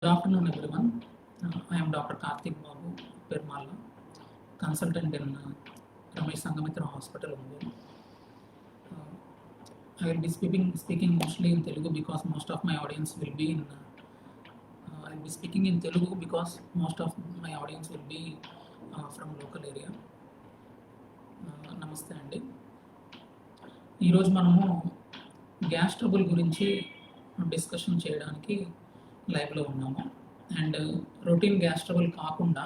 Good afternoon, everyone. I am Dr. Karthik Babu Permala, consultant in Ramesh Sangamitra Hospital, Ongole. I will be speaking mostly in Telugu because most of my audience will be in. I will be speaking in Telugu because most of my audience will be from local area. నమస్తే అండి. ఈరోజు మనము gas trouble గురించి discussion చేయడానికి లైవ్లో ఉన్నాము. And routine gas trouble కాకుండా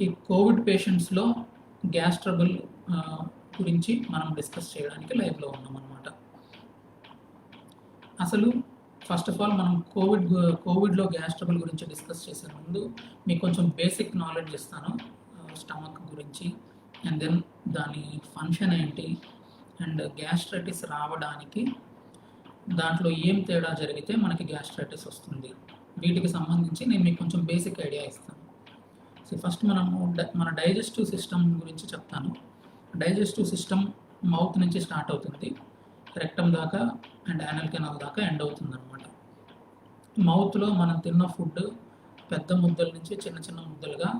ఈ కోవిడ్ పేషెంట్స్లో గ్యాస్ ట్రబుల్ గురించి మనం డిస్కస్ చేయడానికి లైవ్లో ఉన్నాం అన్నమాట. అసలు ఫస్ట్ ఆఫ్ ఆల్ మనం కోవిడ్లో గ్యాస్ ట్రబుల్ గురించి డిస్కస్ చేసే ముందు మీకు కొంచెం బేసిక్ నాలెడ్జ్ ఇస్తాను స్టమక్ గురించి. అండ్ దెన్ దాని ఫంక్షన్ ఏంటి, అండ్ గ్యాస్ట్రైటిస్ రావడానికి దాంట్లో ఏం తేడా జరిగితే మనకి గ్యాస్ట్రైటిస్ వస్తుంది, వీటికి సంబంధించి నేను మీకు కొంచెం బేసిక్ ఐడియా ఇస్తాను. సో ఫస్ట్ మనము మన డైజెస్టివ్ సిస్టమ్ గురించి చెప్తాను. డైజెస్టివ్ సిస్టమ్ మౌత్ నుంచి స్టార్ట్ అవుతుంది, రెక్టమ్ దాకా అండ్ యానల్ కెనాల్ దాకా ఎండ్ అవుతుంది అనమాట. మౌత్లో మనం తిన్న ఫుడ్ పెద్ద ముద్దల నుంచి చిన్న చిన్న ముద్దలుగా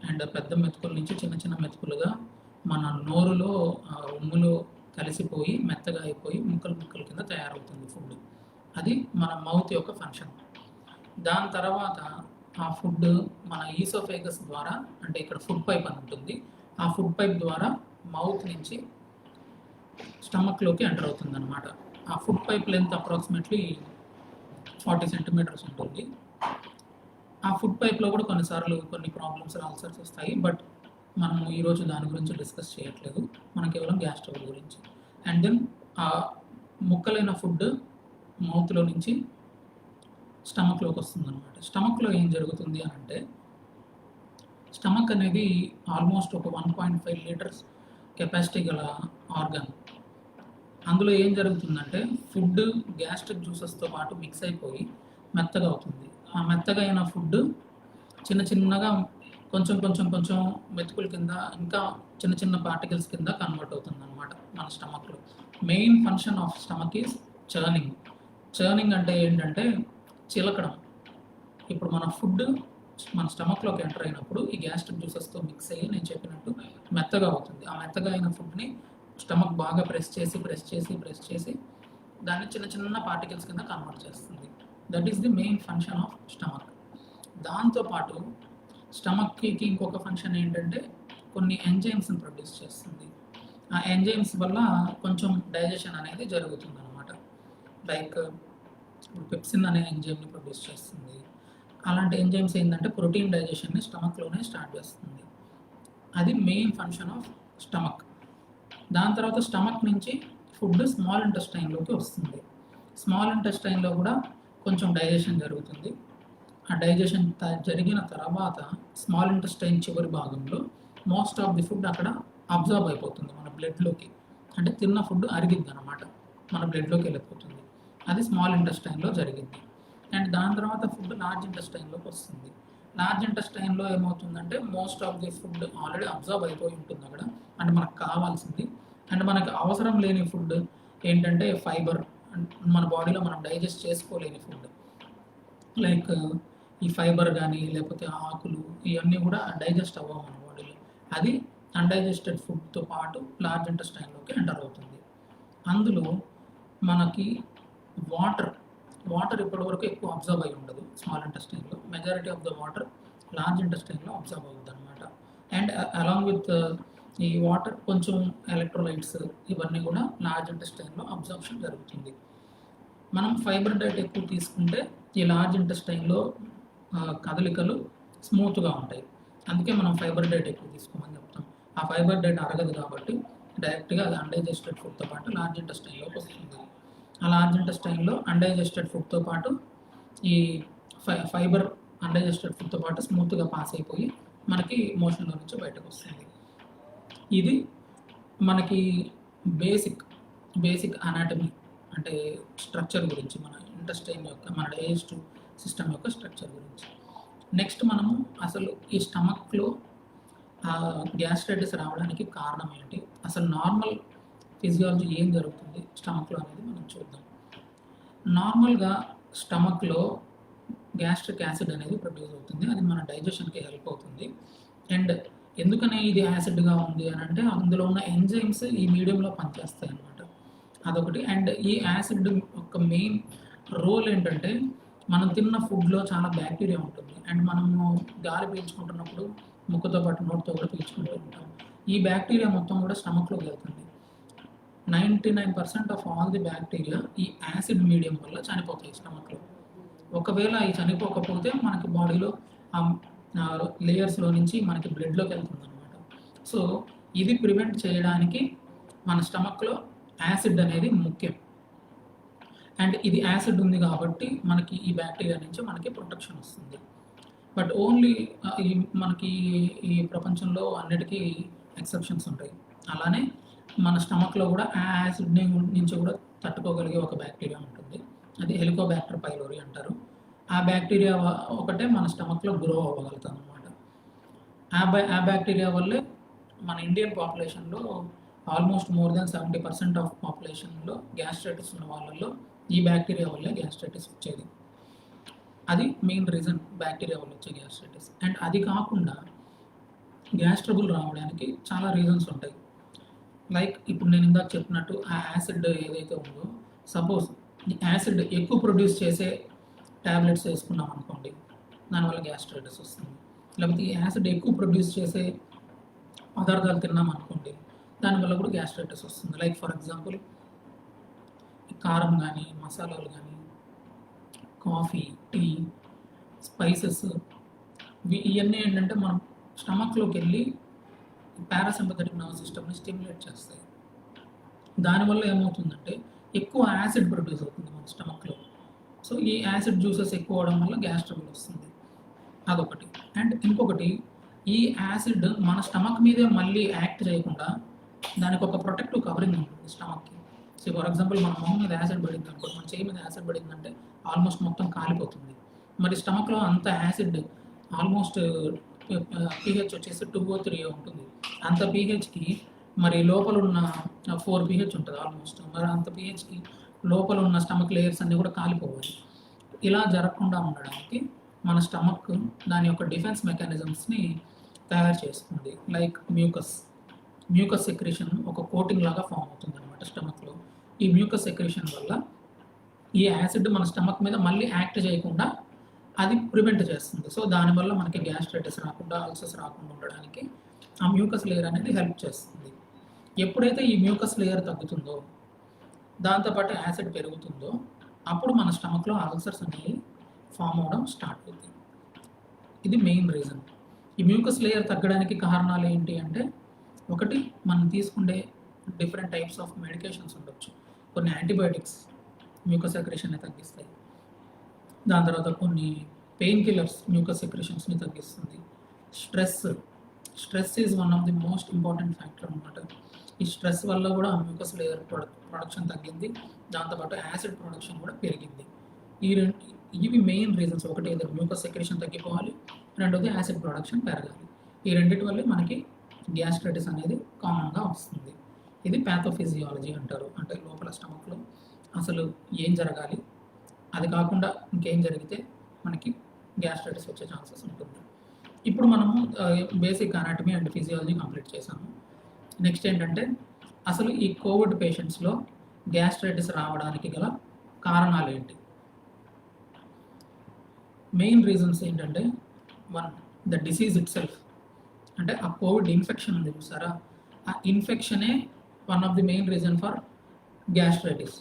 అండ్ పెద్ద మెతుకుల నుంచి చిన్న చిన్న మెతుకులుగా మన నోరులో ఉమ్ములో కలిసిపోయి మెత్తగా అయిపోయి ముక్కల కింద తయారవుతుంది ఫుడ్. అది మన మౌత్ యొక్క ఫంక్షన్. దాని తర్వాత ఆ ఫుడ్ మన ఈసోఫేగస్ ద్వారా, అంటే ఇక్కడ ఫుడ్ పైప్ అని ఉంటుంది, ఆ ఫుడ్ పైప్ ద్వారా మౌత్ నుంచి స్టమక్లోకి ఎంటర్ అవుతుంది అనమాట. ఆ food pipe length approximately 40 centimetres ఉంటుంది. ఆ ఫుడ్ పైప్లో కూడా కొన్నిసార్లు కొన్ని ప్రాబ్లమ్స్ అల్సర్స్ వస్తాయి, బట్ మనము ఈరోజు దాని గురించి డిస్కస్ చేయట్లేదు, మన కేవలం గ్యాస్ ట్రబుల్ గురించి. అండ్ దెన్ ఆ ముక్కలైన ఫుడ్ మౌత్లో నుంచి స్టమక్లోకి వస్తుంది అనమాట. స్టమక్లో ఏం జరుగుతుంది అని అంటే, స్టమక్ అనేది ఆల్మోస్ట్ ఒక 1.5 లీటర్స్ కెపాసిటీ గల ఆర్గన్. అందులో ఏం జరుగుతుందంటే ఫుడ్ గ్యాస్ట్రిక్ జ్యూసెస్తో పాటు మిక్స్ అయిపోయి మెత్తగా అవుతుంది. ఆ మెత్తగా అయిన ఫుడ్ చిన్న చిన్నగా కొంచెం మెతుకుల కింద ఇంకా చిన్న చిన్న పార్టికల్స్ కింద కన్వర్ట్ అవుతుంది అనమాట మన స్టమక్లో. Main function of stomach is churning. Churning అంటే ఏంటంటే చిలకడం. ఇప్పుడు మన ఫుడ్ మన స్టమక్లోకి ఎంటర్ అయినప్పుడు ఈ గ్యాస్ట్రిక్ జ్యూసెస్తో మిక్స్ అయ్యి నేను చెప్పినట్టు మెత్తగా అవుతుంది. ఆ మెత్తగా అయిన ఫుడ్ని స్టమక్ బాగా ప్రెస్ చేసి దాన్ని చిన్న చిన్న పార్టికల్స్ కింద కన్వర్ట్ చేస్తుంది. That is the main function of stomach. దాంతోపాటు స్టమక్కి ఇంకొక ఫంక్షన్ ఏంటంటే కొన్ని ఎంజైమ్స్ని ప్రొడ్యూస్ చేస్తుంది. ఆ ఎంజైమ్స్ వల్ల కొంచెం డైజెషన్ అనేది జరుగుతుంది అనమాట. లైక్ ఇప్పుడు పెప్సిన్ అనే ఎంజైమ్ని ప్రొడ్యూస్ చేస్తుంది. అలాంటి ఎంజైమ్స్ ఏంటంటే ప్రోటీన్ డైజెషన్ని స్టమక్లోనే స్టార్ట్ చేస్తుంది. అది మెయిన్ ఫంక్షన్ ఆఫ్ స్టమక్. దాని తర్వాత స్టమక్ నుంచి ఫుడ్ స్మాల్ ఇంటెస్టైన్లోకి వస్తుంది. స్మాల్ ఇంటెస్టైన్లో కూడా కొంచెం డైజెషన్ జరుగుతుంది. ఆ డైజెషన్ జరిగిన తర్వాత స్మాల్ ఇంటెస్టైన్ చివరి భాగంలో మోస్ట్ ఆఫ్ ది ఫుడ్ అక్కడ అబ్జర్వ్ అయిపోతుంది మన బ్లడ్లోకి. అంటే తిన్న ఫుడ్ అరిగిద్ది అనమాట, మన బ్లడ్లోకి వెళ్ళిపోతుంది. అది స్మాల్ ఇంటెస్టైన్లో జరిగింది. అండ్ దాని తర్వాత ఫుడ్ లార్జ్ ఇంటెస్టైన్లోకి వస్తుంది. లార్జ్ ఇంటెస్టైన్లో ఏమవుతుందంటే most of the food already observe అయిపోయి ఉంటుంది అక్కడ, అంటే మనకు కావాల్సింది. అండ్ మనకు అవసరం లేని ఫుడ్ ఏంటంటే ఫైబర్, మన బాడీలో మనం డైజెస్ట్ చేసుకోలేని ఫుడ్ లైక్ ఈ ఫైబర్ కానీ లేకపోతే ఆకులు ఇవన్నీ కూడా డైజెస్ట్ అవ్వవు మన బాడీలో. అది అన్డైజెస్టెడ్ ఫుడ్తో పాటు లార్జ్ ఇంటెస్టైన్లోకి ఎంటర్ అవుతుంది. అందులో మనకి వాటర్ ఇప్పటివరకు ఎక్కువ అబ్జర్వ్ అయి ఉండదు స్మాల్ ఇంటెస్టైన్లో. Majority of the water large ఇంటెస్టైన్లో అబ్జర్వ్ అవుతుంది అనమాట. అండ్ అలాంగ్ విత్ ఈ వాటర్ కొంచెం ఎలక్ట్రోలైట్స్ ఇవన్నీ కూడా లార్జ్ ఇంటెస్టైన్లో అబ్జర్ప్షన్ జరుగుతుంది. మనం ఫైబర్ డైట్ ఎక్కువ తీసుకుంటే ఈ లార్జ్ ఇంటెస్టైన్లో కదలికలు స్మూత్గా ఉంటాయి. అందుకే మనం ఫైబర్ డైట్ ఎక్కువ తీసుకోమని చెప్తాం. ఆ ఫైబర్ డైట్ అరగదు కాబట్టి డైరెక్ట్గా అది అన్డైజెస్టెడ్ ఫుడ్తో పాటు లార్జ్ ఇంటెస్టైన్లోకి వస్తుంది. ఆ లార్జ్ ఇంటెస్టైన్లో అన్డైజెస్టెడ్ ఫుడ్తో పాటు ఈ ఫైబర్ అన్డైజెస్టెడ్ ఫుడ్తో పాటు స్మూత్గా పాస్ అయిపోయి మనకి మోషన్లో నుంచి బయటకు వస్తుంది. ఇది మనకి బేసిక్ అనాటమీ అంటే స్ట్రక్చర్ గురించి, మన ఇంటెస్టైన్ యొక్క మన డైజెస్టివ్ సిస్టమ్ యొక్క స్ట్రక్చర్ గురించి. నెక్స్ట్ మనము అసలు ఈ స్టమక్లో గ్యాస్ట్రైటిస్ రావడానికి కారణం ఏంటి, అసలు నార్మల్ ఫిజియాలజీ ఏం జరుగుతుంది స్టమక్లో అనేది మనం చూద్దాం. నార్మల్గా స్టమక్లో గ్యాస్ట్రిక్ యాసిడ్ అనేది ప్రొడ్యూస్ అవుతుంది. అది మన డైజెషన్‌కి హెల్ప్ అవుతుంది. అండ్ ఎందుకని ఇది యాసిడ్‌గా ఉంది అని అంటే అందులో ఉన్న ఎంజైమ్స్ ఈ మీడియంలో పనిచేస్తాయన్నమాట. అదొకటి. అండ్ ఈ యాసిడ్ యొక్క మెయిన్ రోల్ ఏంటంటే మనం తిన్న ఫుడ్‌లో చాలా బ్యాక్టీరియా ఉంటుంది. అండ్ మనము గాలి పీల్చుకుంటున్నప్పుడు ముక్కుతో పాటు నోటితో కూడా పీల్చుకుంటూ ఉంటాం. ఈ బ్యాక్టీరియా మొత్తం కూడా స్టమక్‌లోకి వెళ్తుంది. 99% ఆఫ్ ఆల్ ది బ్యాక్టీరియా ఈ యాసిడ్ మీడియం వల్ల చనిపోతాయి స్టమక్‌లో. ఒకవేళ అయి చనిపోకపోతే మనకి బాడీలో లేయర్స్‌లో నుంచి మనకి బ్లడ్‌లోకి వెళ్తుందనమాట. సో, ఇది ప్రివెంట్ చేయడానికి మన స్టమక్‌లో యాసిడ్ అనేది ముఖ్యం. అండ్ ఇది యాసిడ్ ఉంది కాబట్టి మనకి ఈ బ్యాక్టీరియా నుంచి మనకి ప్రొటెక్షన్ వస్తుంది. బట్ ఓన్లీ ఈ మనకి ఈ ప్రపంచంలో అన్నిటికీ ఎక్సెప్షన్స్ ఉంటాయి. అలానే మన స్టమక్‌లో కూడా ఆ యాసిడ్‌ని నుంచి కూడా తట్టుకోగలిగే ఒక బ్యాక్టీరియా ఉంటుంది. అది హెలికోబాక్టర్ పైలోరి అంటారు. ఆ బ్యాక్టీరియా ఒకటే మన స్టమక్‌లో గ్రో అవ్వగలుగుతదనమాట. ఆ బ్యాక్టీరియా వల్లే మన ఇండియన్ పాపులేషన్‌లో ఆల్మోస్ట్ మోర్ దాన్ 70% ఆఫ్ పాపులేషన్‌లో గ్యాస్ట్రైటిస్ ఉన్న వాళ్ళలో ఈ బ్యాక్టీరియా వల్లే గ్యాస్ట్రైటిస్ వచ్చేది. అది మెయిన్ రీజన్ బ్యాక్టీరియా వల్ల వచ్చే గ్యాస్ట్రైటిస్. అండ్ అది కాకుండా గ్యాస్ ట్రబుల్ రావడానికి చాలా రీజన్స్ ఉంటాయి. లైక్ ఇప్పుడు నేను ఇందాక చెప్పినట్టు ఆ యాసిడ్ ఏదైతే ఉందో సపోజ్ ఈ యాసిడ్ ఎక్కువ ప్రొడ్యూస్ చేసే టాబ్లెట్స్ వేసుకున్నాం అనుకోండి, దానివల్ల గ్యాస్ట్రైటిస్ వస్తుంది. లేకపోతే ఈ యాసిడ్ ఎక్కువ ప్రొడ్యూస్ చేసే పదార్థాలు తిన్నాం అనుకోండి, దానివల్ల కూడా గ్యాస్ట్రైటిస్ వస్తుంది. లైక్ ఫర్ ఎగ్జాంపుల్ కారం కానీ, మసాలాలు కానీ, కాఫీ, టీ, స్పైసెస్ ఇవన్నీ ఏంటంటే మనం స్టమక్‌లోకి వెళ్ళి పారాసింపథెటిక్ నర్వస్ సిస్టమ్‌ని స్టిమ్యులేట్ చేస్తాయి. దానివల్ల ఏమవుతుందంటే ఎక్కువ యాసిడ్ ప్రొడ్యూస్ అవుతుంది మన స్టమక్‌లో. సో, ఈ యాసిడ్ జ్యూసెస్ ఎక్కువ అవ్వడం వల్ల గ్యాస్ ట్రబుల్ వస్తుంది. అదొకటి. అండ్ ఇంకొకటి ఈ యాసిడ్ మన స్టమక్ మీదే మళ్ళీ యాక్ట్ చేయకుండా దానికి ఒక ప్రొటెక్టివ్ కవరింగ్ ఉంటుంది స్టమక్‌కి. సో, ఫర్ ఎగ్జాంపుల్ మన మొహం మీద యాసిడ్ పడిందనుకోండి, మన చెయ్యి మీద యాసిడ్ పడిందంటే ఆల్మోస్ట్ మొత్తం కాలిపోతుంది. మరి స్టమక్‌లో అంత యాసిడ్ ఆల్మోస్ట్ పీహెచ్ వచ్చేసి 2 3 ఉంటుంది. అంత పీహెచ్‌కి మరి లోపలున్న 4 పీహెచ్ ఉంటది ఆల్మోస్ట్. మరి అంత పీహెచ్‌కి లోపలున్న స్టమక్ లేయర్స్ అన్నీ కూడా కాలిపోవాలి. ఇలా జరగకుండా ఉండడానికి మన స్టమక్ దాని యొక్క డిఫెన్స్ మెకానిజమ్స్‌ని తయారు చేసుకుంది. Like mucus. మ్యూకస్ సెక్రీషన్ ఒక కోటింగ్ లాగా ఫార్మ్ అవుతుందనమాట స్టమక్‌లో. ఈ మ్యూకస్ సెక్రీషన్ వల్ల ఈ యాసిడ్ మన స్టమక్ మీద మళ్ళీ యాక్ట్ చేయకుండా అది ప్రివెంట్ చేస్తుంది. సో, దానివల్ల మనకి గ్యాస్ట్రైటిస్ రాకుండా, అల్సర్స్ రాకుండా ఉండడానికి ఆ మ్యూకస్ లేయర్ అనేది హెల్ప్ చేస్తుంది. ఎప్పుడైతే ఈ మ్యూకస్ లేయర్ తగ్గుతుందో, దాంతో పాటు యాసిడ్ పెరుగుతుందో, అప్పుడు మన స్టమక్‌లో అల్సర్స్ అనేవి ఫార్మ్ అవ్వడం స్టార్ట్ అవుతాయి. ఇది మెయిన్ రీజన్. ఈ మ్యూకస్ లేయర్ తగ్గడానికి కారణాలు ఏంటి అంటే, ఒకటి మనం తీసుకునే డిఫరెంట్ టైప్స్ ఆఫ్ మెడికేషన్స్ ఉండొచ్చు. కొన్ని యాంటీబయోటిక్స్ మ్యూకస్ సెక్రేషన్‌ని తగ్గిస్తాయి. దాని తర్వాత కొన్ని పెయిన్ కిల్లర్స్ మ్యూకస్ సెక్రేషన్స్‌ని తగ్గిస్తుంది. Stress, stress is one of the most important factor అనమాట. ఈ స్ట్రెస్ వల్ల కూడా మ్యూకస్ లేయర్ ప్రొడక్షన్ తగ్గింది. దాంతో పాటు యాసిడ్ ప్రొడక్షన్ కూడా పెరిగింది. ఈ రెండు ఇవి మెయిన్ రీజన్స్. ఒకటి ఏదో మ్యూకస్ సెక్రేషన్ తగ్గిపోవాలి. రెండోది యాసిడ్ ప్రొడక్షన్ పెరగాలి. ఈ రెండిటి వల్లే మనకి గ్యాస్ట్రైటిస్ అనేది కామన్‌గా వస్తుంది. ఇది పాథోఫిజియాలజీ అంటారు. అంటే లోపల స్టమక్‌లో అసలు ఏం జరగాలి? అది కాకుండా ఇంకేం జరిగితే మనకి గ్యాస్ట్రైటిస్ వచ్చే ఛాన్సెస్ ఉంటుంది. ఇప్పుడు మనము basic anatomy and physiology complete చేసాము. నెక్స్ట్ ఏంటంటే అసలు ఈ కోవిడ్ పేషెంట్స్‌లో గ్యాస్ట్రైటిస్ రావడానికి గల కారణాలేంటి? మెయిన్ రీజన్స్ ఏంటంటే ద డిసీజ్ ఇట్‌సెల్ఫ్. అంటే ఆ కోవిడ్ ఇన్ఫెక్షన్ ఉంది చూసారా? ఆ ఇన్ఫెక్షనే one of the main reason for gastritis.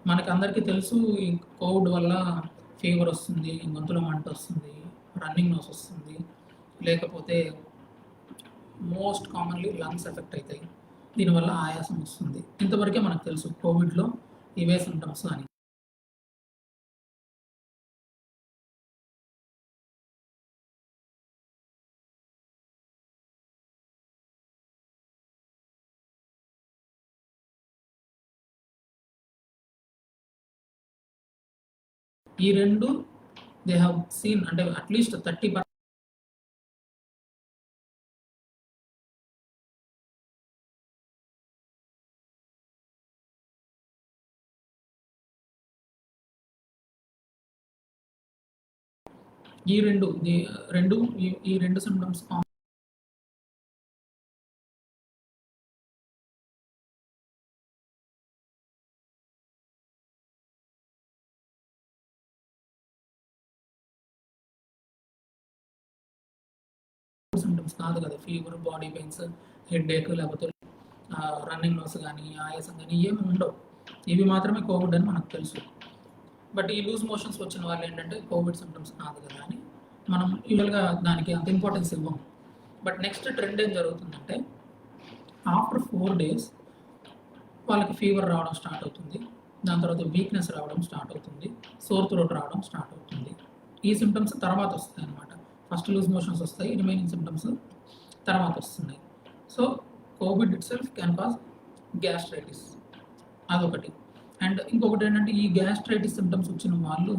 మనకందరికీ తెలుసు ఈ కోవిడ్ వల్ల ఫీవర్ వస్తుంది, గొంతులో మంట వస్తుంది, రన్నింగ్ నోస్ వస్తుంది, లేకపోతే మోస్ట్ కామన్‌లీ లంగ్స్ ఎఫెక్ట్ అయితాయి. దీనివల్ల ఆయాసం వస్తుంది. ఇంతవరకే మనకు తెలుసు కోవిడ్‌లో ఇవే సింప్టమ్స్ అని. ఈ 2 దే హావ్ సీన్ అంటే అట్‌లీస్ట్ 30% ఈ రెండు రెండు ఈ రెండు సిమ్టమ్స్ సిమ్టమ్స్ కాదు కదా. ఫీవర్, బాడీ పెయిన్స్, హెడేక్, లేకపోతే రన్నింగ్ నోస్ కానీ, ఆయాసం కానీ ఏమి ఉండవు. ఇవి మాత్రమే కోవిడ్ అని మనకు తెలుసు. బట్ ఈ లూజ్ మోషన్స్ వచ్చిన వాళ్ళు ఏంటంటే కోవిడ్ సిమ్టమ్స్ కాదు కదా అని మనం యూజువల్గా దానికి అంత ఇంపార్టెన్స్ ఇవ్వం. బట్ నెక్స్ట్ ట్రెండ్ ఏం జరుగుతుందంటే ఆఫ్టర్ 4 days వాళ్ళకి ఫీవర్ రావడం స్టార్ట్ అవుతుంది. దాని తర్వాత వీక్నెస్ రావడం స్టార్ట్ అవుతుంది. సోర్ త్రోట్ రావడం స్టార్ట్ అవుతుంది. ఈ సిమ్టమ్స్ తర్వాత వస్తాయి అన్నమాట. ఫస్ట్ లూజ్ మోషన్స్ వస్తాయి, రిమైనింగ్ సిమ్టమ్స్ తర్వాత వస్తున్నాయి. So Covid it self can cause gastritis, అదొకటి. అండ్ ఇంకొకటి ఏంటంటే ఈ గ్యాస్ట్రైటిస్ సిమ్టమ్స్ వచ్చిన వాళ్ళు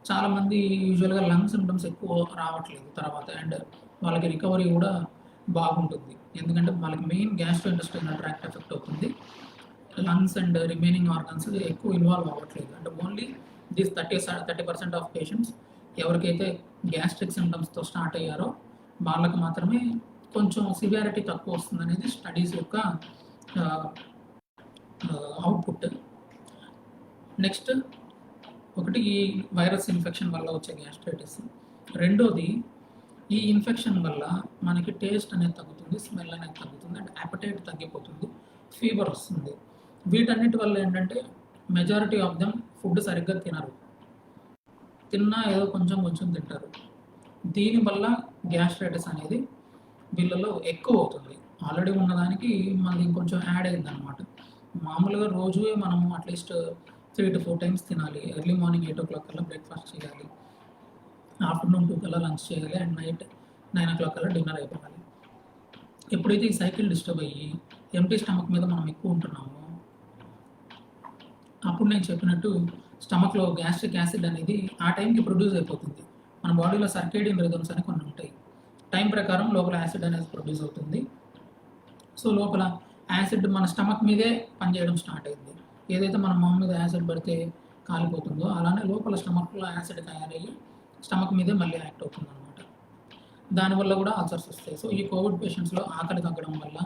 చాలామంది యూజువల్గా లంగ్ సిమ్టమ్స్ ఎక్కువ రావట్లేదు తర్వాత, అండ్ వాళ్ళకి రికవరీ కూడా బాగుంటుంది. ఎందుకంటే వాళ్ళకి మెయిన్ గ్యాస్ట్రోఇంటెస్టైనల్ ట్రాక్ట్ ఎఫెక్ట్ అవుతుంది. లంగ్స్ అండ్ రిమైనింగ్ ఆర్గన్స్ ఎక్కువ ఇన్వాల్వ్ అవ్వట్లేదు. అంటే ఓన్లీ దీస్ 30% ఆఫ్ పేషెంట్స్ ఎవరికైతే గ్యాస్ట్రిక్ సిమ్టమ్స్తో స్టార్ట్ అయ్యారో వాళ్ళకి మాత్రమే కొంచెం సివియారిటీ తక్కువ వస్తుంది అనేది స్టడీస్ యొక్క అవుట్పుట్. నెక్స్ట్ ఒకటి ఈ వైరస్ ఇన్ఫెక్షన్ వల్ల వచ్చే గ్యాస్ట్రైటిస్. రెండోది ఈ ఇన్ఫెక్షన్ వల్ల మనకి టేస్ట్ అనేది తగ్గుతుంది, స్మెల్ అనేది తగ్గుతుంది, అండ్ అపటైట్ తగ్గిపోతుంది, ఫీవర్ వస్తుంది. వీటన్నిటి వల్ల ఏంటంటే మెజారిటీ ఆఫ్ దెమ్ ఫుడ్ సరిగ్గా తినరు, తిన్నా ఏదో కొంచెం కొంచెం తింటారు. దీనివల్ల గ్యాస్ట్రైటిస్ అనేది వీళ్ళలో ఎక్కువ అవుతుంది. ఆల్రెడీ ఉన్నదానికి మళ్ళీ ఇంకొంచెం యాడ్ అయింది అనమాట. మామూలుగా రోజు మనము అట్లీస్ట్ 3 to 4 times తినాలి. ఎర్లీ మార్నింగ్ 8 o'clock కల్లా బ్రేక్ఫాస్ట్ చేయాలి, ఆఫ్టర్నూన్ 2 కల్లా లంచ్ చేయాలి, అండ్ నైట్ 9 o'clock కల్లా డిన్నర్ అయిపోవాలి. ఎప్పుడైతే ఈ సైకిల్ డిస్టర్బ్ అయ్యి ఎంటీ స్టమక్ మీద మనం ఎక్కువ ఉంటున్నామో అప్పుడు నేను చెప్పినట్టు స్టమక్లో గ్యాస్ట్రిక్ యాసిడ్ అనేది ఆ టైంకి ప్రొడ్యూస్ అయిపోతుంది. మన బాడీలో సర్కేడియన్ రిథమ్స్ అని కొన్ని ఉంటాయి. టైం ప్రకారం లోపల యాసిడ్ అనేది ప్రొడ్యూస్ అవుతుంది. సో లోపల యాసిడ్ మన స్టమక్ మీదే పనిచేయడం స్టార్ట్ అయింది. ఏదైతే మన మొహం మీద యాసిడ్ పడితే కాలిపోతుందో అలానే లోపల స్టమక్లో యాసిడ్ తయారయ్యి స్టమక్ మీదే మళ్ళీ యాక్ట్ అవుతుంది అనమాట. దానివల్ల కూడా అల్సర్స్ వస్తాయి. సో ఈ కోవిడ్ పేషెంట్స్లో ఆకలి తగ్గడం వల్ల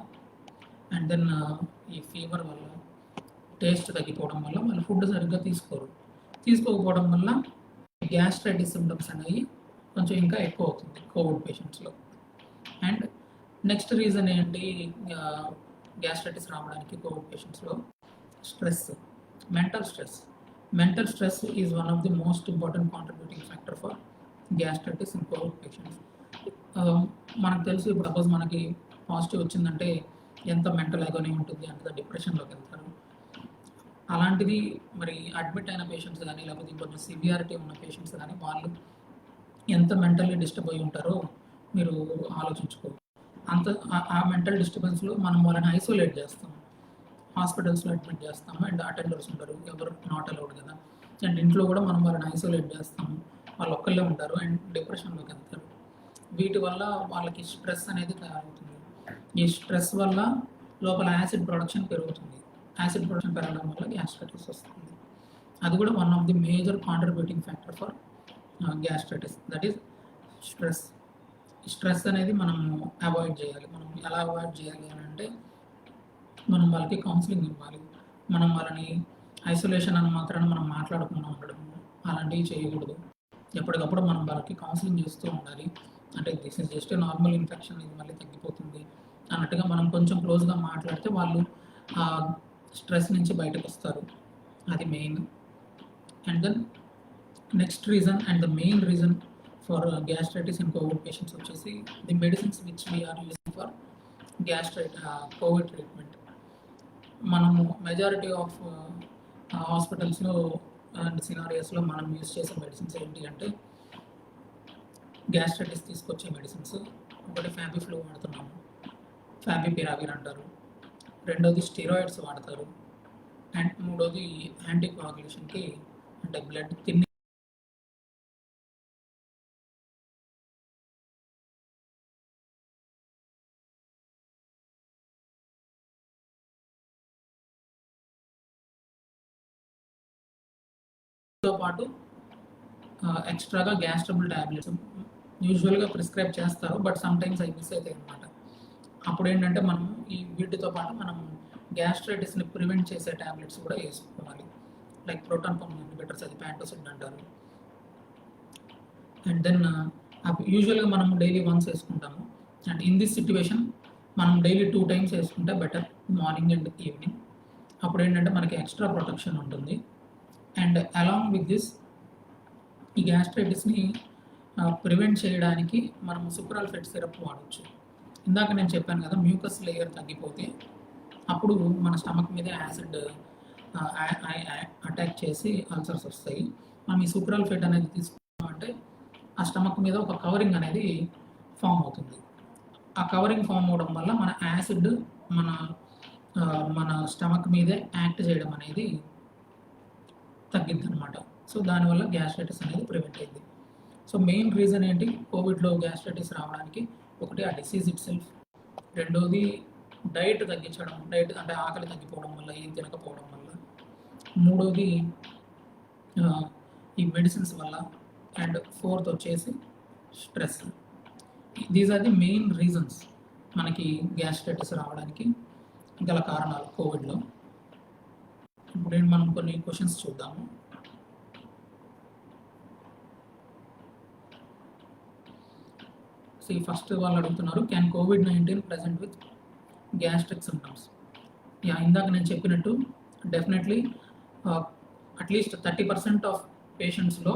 అండ్ దెన్ ఈ ఫీవర్ వల్ల, టేస్ట్ తగ్గిపోవడం వల్ల వాళ్ళు ఫుడ్ సరిగ్గా తీసుకోకపోవడం వల్ల గ్యాస్ట్రైటిస్ సిమ్టమ్స్ అనేవి కొంచెం ఇంకా ఎక్కువ అవుతుంది కోవిడ్ పేషెంట్స్లో. అండ్ నెక్స్ట్ రీజన్ ఏంటి గ్యాస్ట్రైటిస్ రావడానికి కోవిడ్ పేషెంట్స్లో? Stress, mental stress is one of the most important contributing factor for gastritis in covid patients. మనకు తెలుసు, ఇప్పుడు సపోజ్ మనకి పాజిటివ్ వచ్చిందంటే ఎంత మెంటల్ అగోనీ ఉంటుంది, అంత డిప్రెషన్లోకి వెళ్తారు. అలాంటిది మరి అడ్మిట్ అయిన పేషెంట్స్ కానీ లేకపోతే కొంచెం సివియారిటీ ఉన్న పేషెంట్స్ కానీ వాళ్ళు ఎంత మెంటల్లీ డిస్టర్బ్ అయి ఉంటారో మీరు ఆలోచించుకో. అంత ఆ మెంటల్ డిస్టర్బెన్స్లో మనం వాళ్ళని ఐసోలేట్ చేస్తాం, హాస్పిటల్స్లో అడ్మిట్ చేస్తాము, అండ్ అటెండర్స్ ఉంటారు, ఎవరు నాట్ అలౌడ్ కదా. అండ్ ఇంట్లో కూడా మనం వాళ్ళని ఐసోలేట్ చేస్తాము, వాళ్ళు ఒక్కళ్ళే ఉంటారు అండ్ డిప్రెషన్లోకి వెళ్తారు. వీటి వల్ల వాళ్ళకి స్ట్రెస్ అనేది తయారవుతుంది. ఈ స్ట్రెస్ వల్ల లోపల యాసిడ్ ప్రొడక్షన్ పెరుగుతుంది. యాసిడ్ ప్రొడక్షన్ పెరగడం వల్ల గ్యాస్ట్రైటిస్ వస్తుంది. అది కూడా one of the major contributing factor for gastritis, that is stress అనేది మనం అవాయిడ్ చేయాలి. మనం ఎలా అవాయిడ్ చేయాలి అని అంటే మనం వాళ్ళకి కౌన్సిలింగ్ ఇవ్వాలి. మనం వాళ్ళని ఐసోలేషన్ అని మాత్రాన మనం మాట్లాడకుండా ఉండడం అలాంటివి చేయకూడదు. ఎప్పటికప్పుడు మనం వాళ్ళకి కౌన్సిలింగ్ చేస్తూ ఉండాలి. అంటే this is just normal infection, ఇది మళ్ళీ తగ్గిపోతుంది అన్నట్టుగా మనం కొంచెం క్లోజ్గా మాట్లాడితే వాళ్ళు స్ట్రెస్ నుంచి బయటకు వస్తారు. అది main. And then next reason and the main reason for gastritis in covid patients వచ్చేసి the medicines which we are using for covid treatment. మనము మెజారిటీ ఆఫ్ హాస్పిటల్స్లో అండ్ సినారియోస్లో మనం యూజ్ చేసే మెడిసిన్స్ ఏంటి అంటే గ్యాస్ట్రైటిస్ తీసుకొచ్చే మెడిసిన్స్. ఒకటి ఫ్యాబిఫ్లూ వాడుతున్నాము, ఫ్యాబిపిరావిర్ అంటారు. రెండోది స్టెరాయిడ్స్ వాడతారు. అండ్ మూడోది యాంటీకోయాగులేషన్కి, అంటే బ్లడ్ థిన్నింగ్తో పాటు ఎక్స్ట్రాగా గ్యాస్ ట్రబుల్ ట్యాబ్లెట్స్ యూజువల్గా ప్రిస్క్రైబ్ చేస్తారు, బట్ సమ్ టైమ్స్ అవి మిస్ అవుతాయి అనమాట. అప్పుడు ఏంటంటే మనం వీటితో పాటు మనం గ్యాస్ట్రైటిస్ని ప్రివెంట్ చేసే ట్యాబ్లెట్స్ కూడా వేసుకోవాలి. లైక్ ప్రోటాన్ పంప్ ఇన్హిబిటర్స్, అది ప్యాంటోసిడ్ అంటారు. అండ్ దెన్ యూజువల్గా మనం డైలీ వన్స్ వేసుకుంటాము. అండ్ ఇన్ దిస్ సిచ్యువేషన్ మనం డైలీ 2 టైమ్స్ వేసుకుంటే బెటర్, మార్నింగ్ అండ్ ఈవినింగ్. అప్పుడు ఏంటంటే మనకి ఎక్స్ట్రా ప్రొటెక్షన్ ఉంటుంది. అండ్ అలాంగ్ విత్ దిస్ ఈ గ్యాస్ట్రైటిస్ని ప్రివెంట్ చేయడానికి మనం సుక్రాల్ఫేట్ సిరప్ వాడచ్చు. ఇందాక నేను చెప్పాను కదా, మ్యూకస్ లేయర్ తగ్గిపోతే అప్పుడు మన స్టమక్ మీద యాసిడ్ అటాక్ చేసి అల్సర్స్ వస్తాయి. మనం ఈ సుక్రాల్ఫేట్ అనేది తీసుకున్నామంటే ఆ స్టమక్ మీద ఒక కవరింగ్ అనేది ఫామ్ అవుతుంది. ఆ కవరింగ్ ఫామ్ అవడం వల్ల మన యాసిడ్ మన స్టమక్ మీదే యాక్ట్ చేయడం అనేది తగ్గిద్ది అనమాట. సో దానివల్ల గ్యాస్ట్రైటిస్ అనేది ప్రివెంట్ అయింది. సో మెయిన్ రీజన్ ఏంటి కోవిడ్లో గ్యాస్ట్రైటిస్ రావడానికి? ఒకటి ఆ డిసీజ్ ఇట్ సెల్ఫ్, రెండోది డైట్ తగ్గించడం, డైట్ అంటే ఆకలి తగ్గిపోవడం వల్ల, ఏం తినకపోవడం వల్ల, మూడోది ఈ మెడిసిన్స్ వల్ల, అండ్ ఫోర్త్ వచ్చేసి stress. These are the main reasons మనకి గ్యాస్ట్రైటిస్ రావడానికి గల కారణాలు కోవిడ్లో. ఇప్పుడు మనం కొన్ని క్వశ్చన్స్ చూద్దాము. ఫస్ట్ వాళ్ళు అడుగుతున్నారు, can COVID-19 present with gastric symptoms? ఇందాక నేను చెప్పినట్టు డెఫినెట్లీ అట్లీస్ట్ 30% ఆఫ్ పేషెంట్స్లో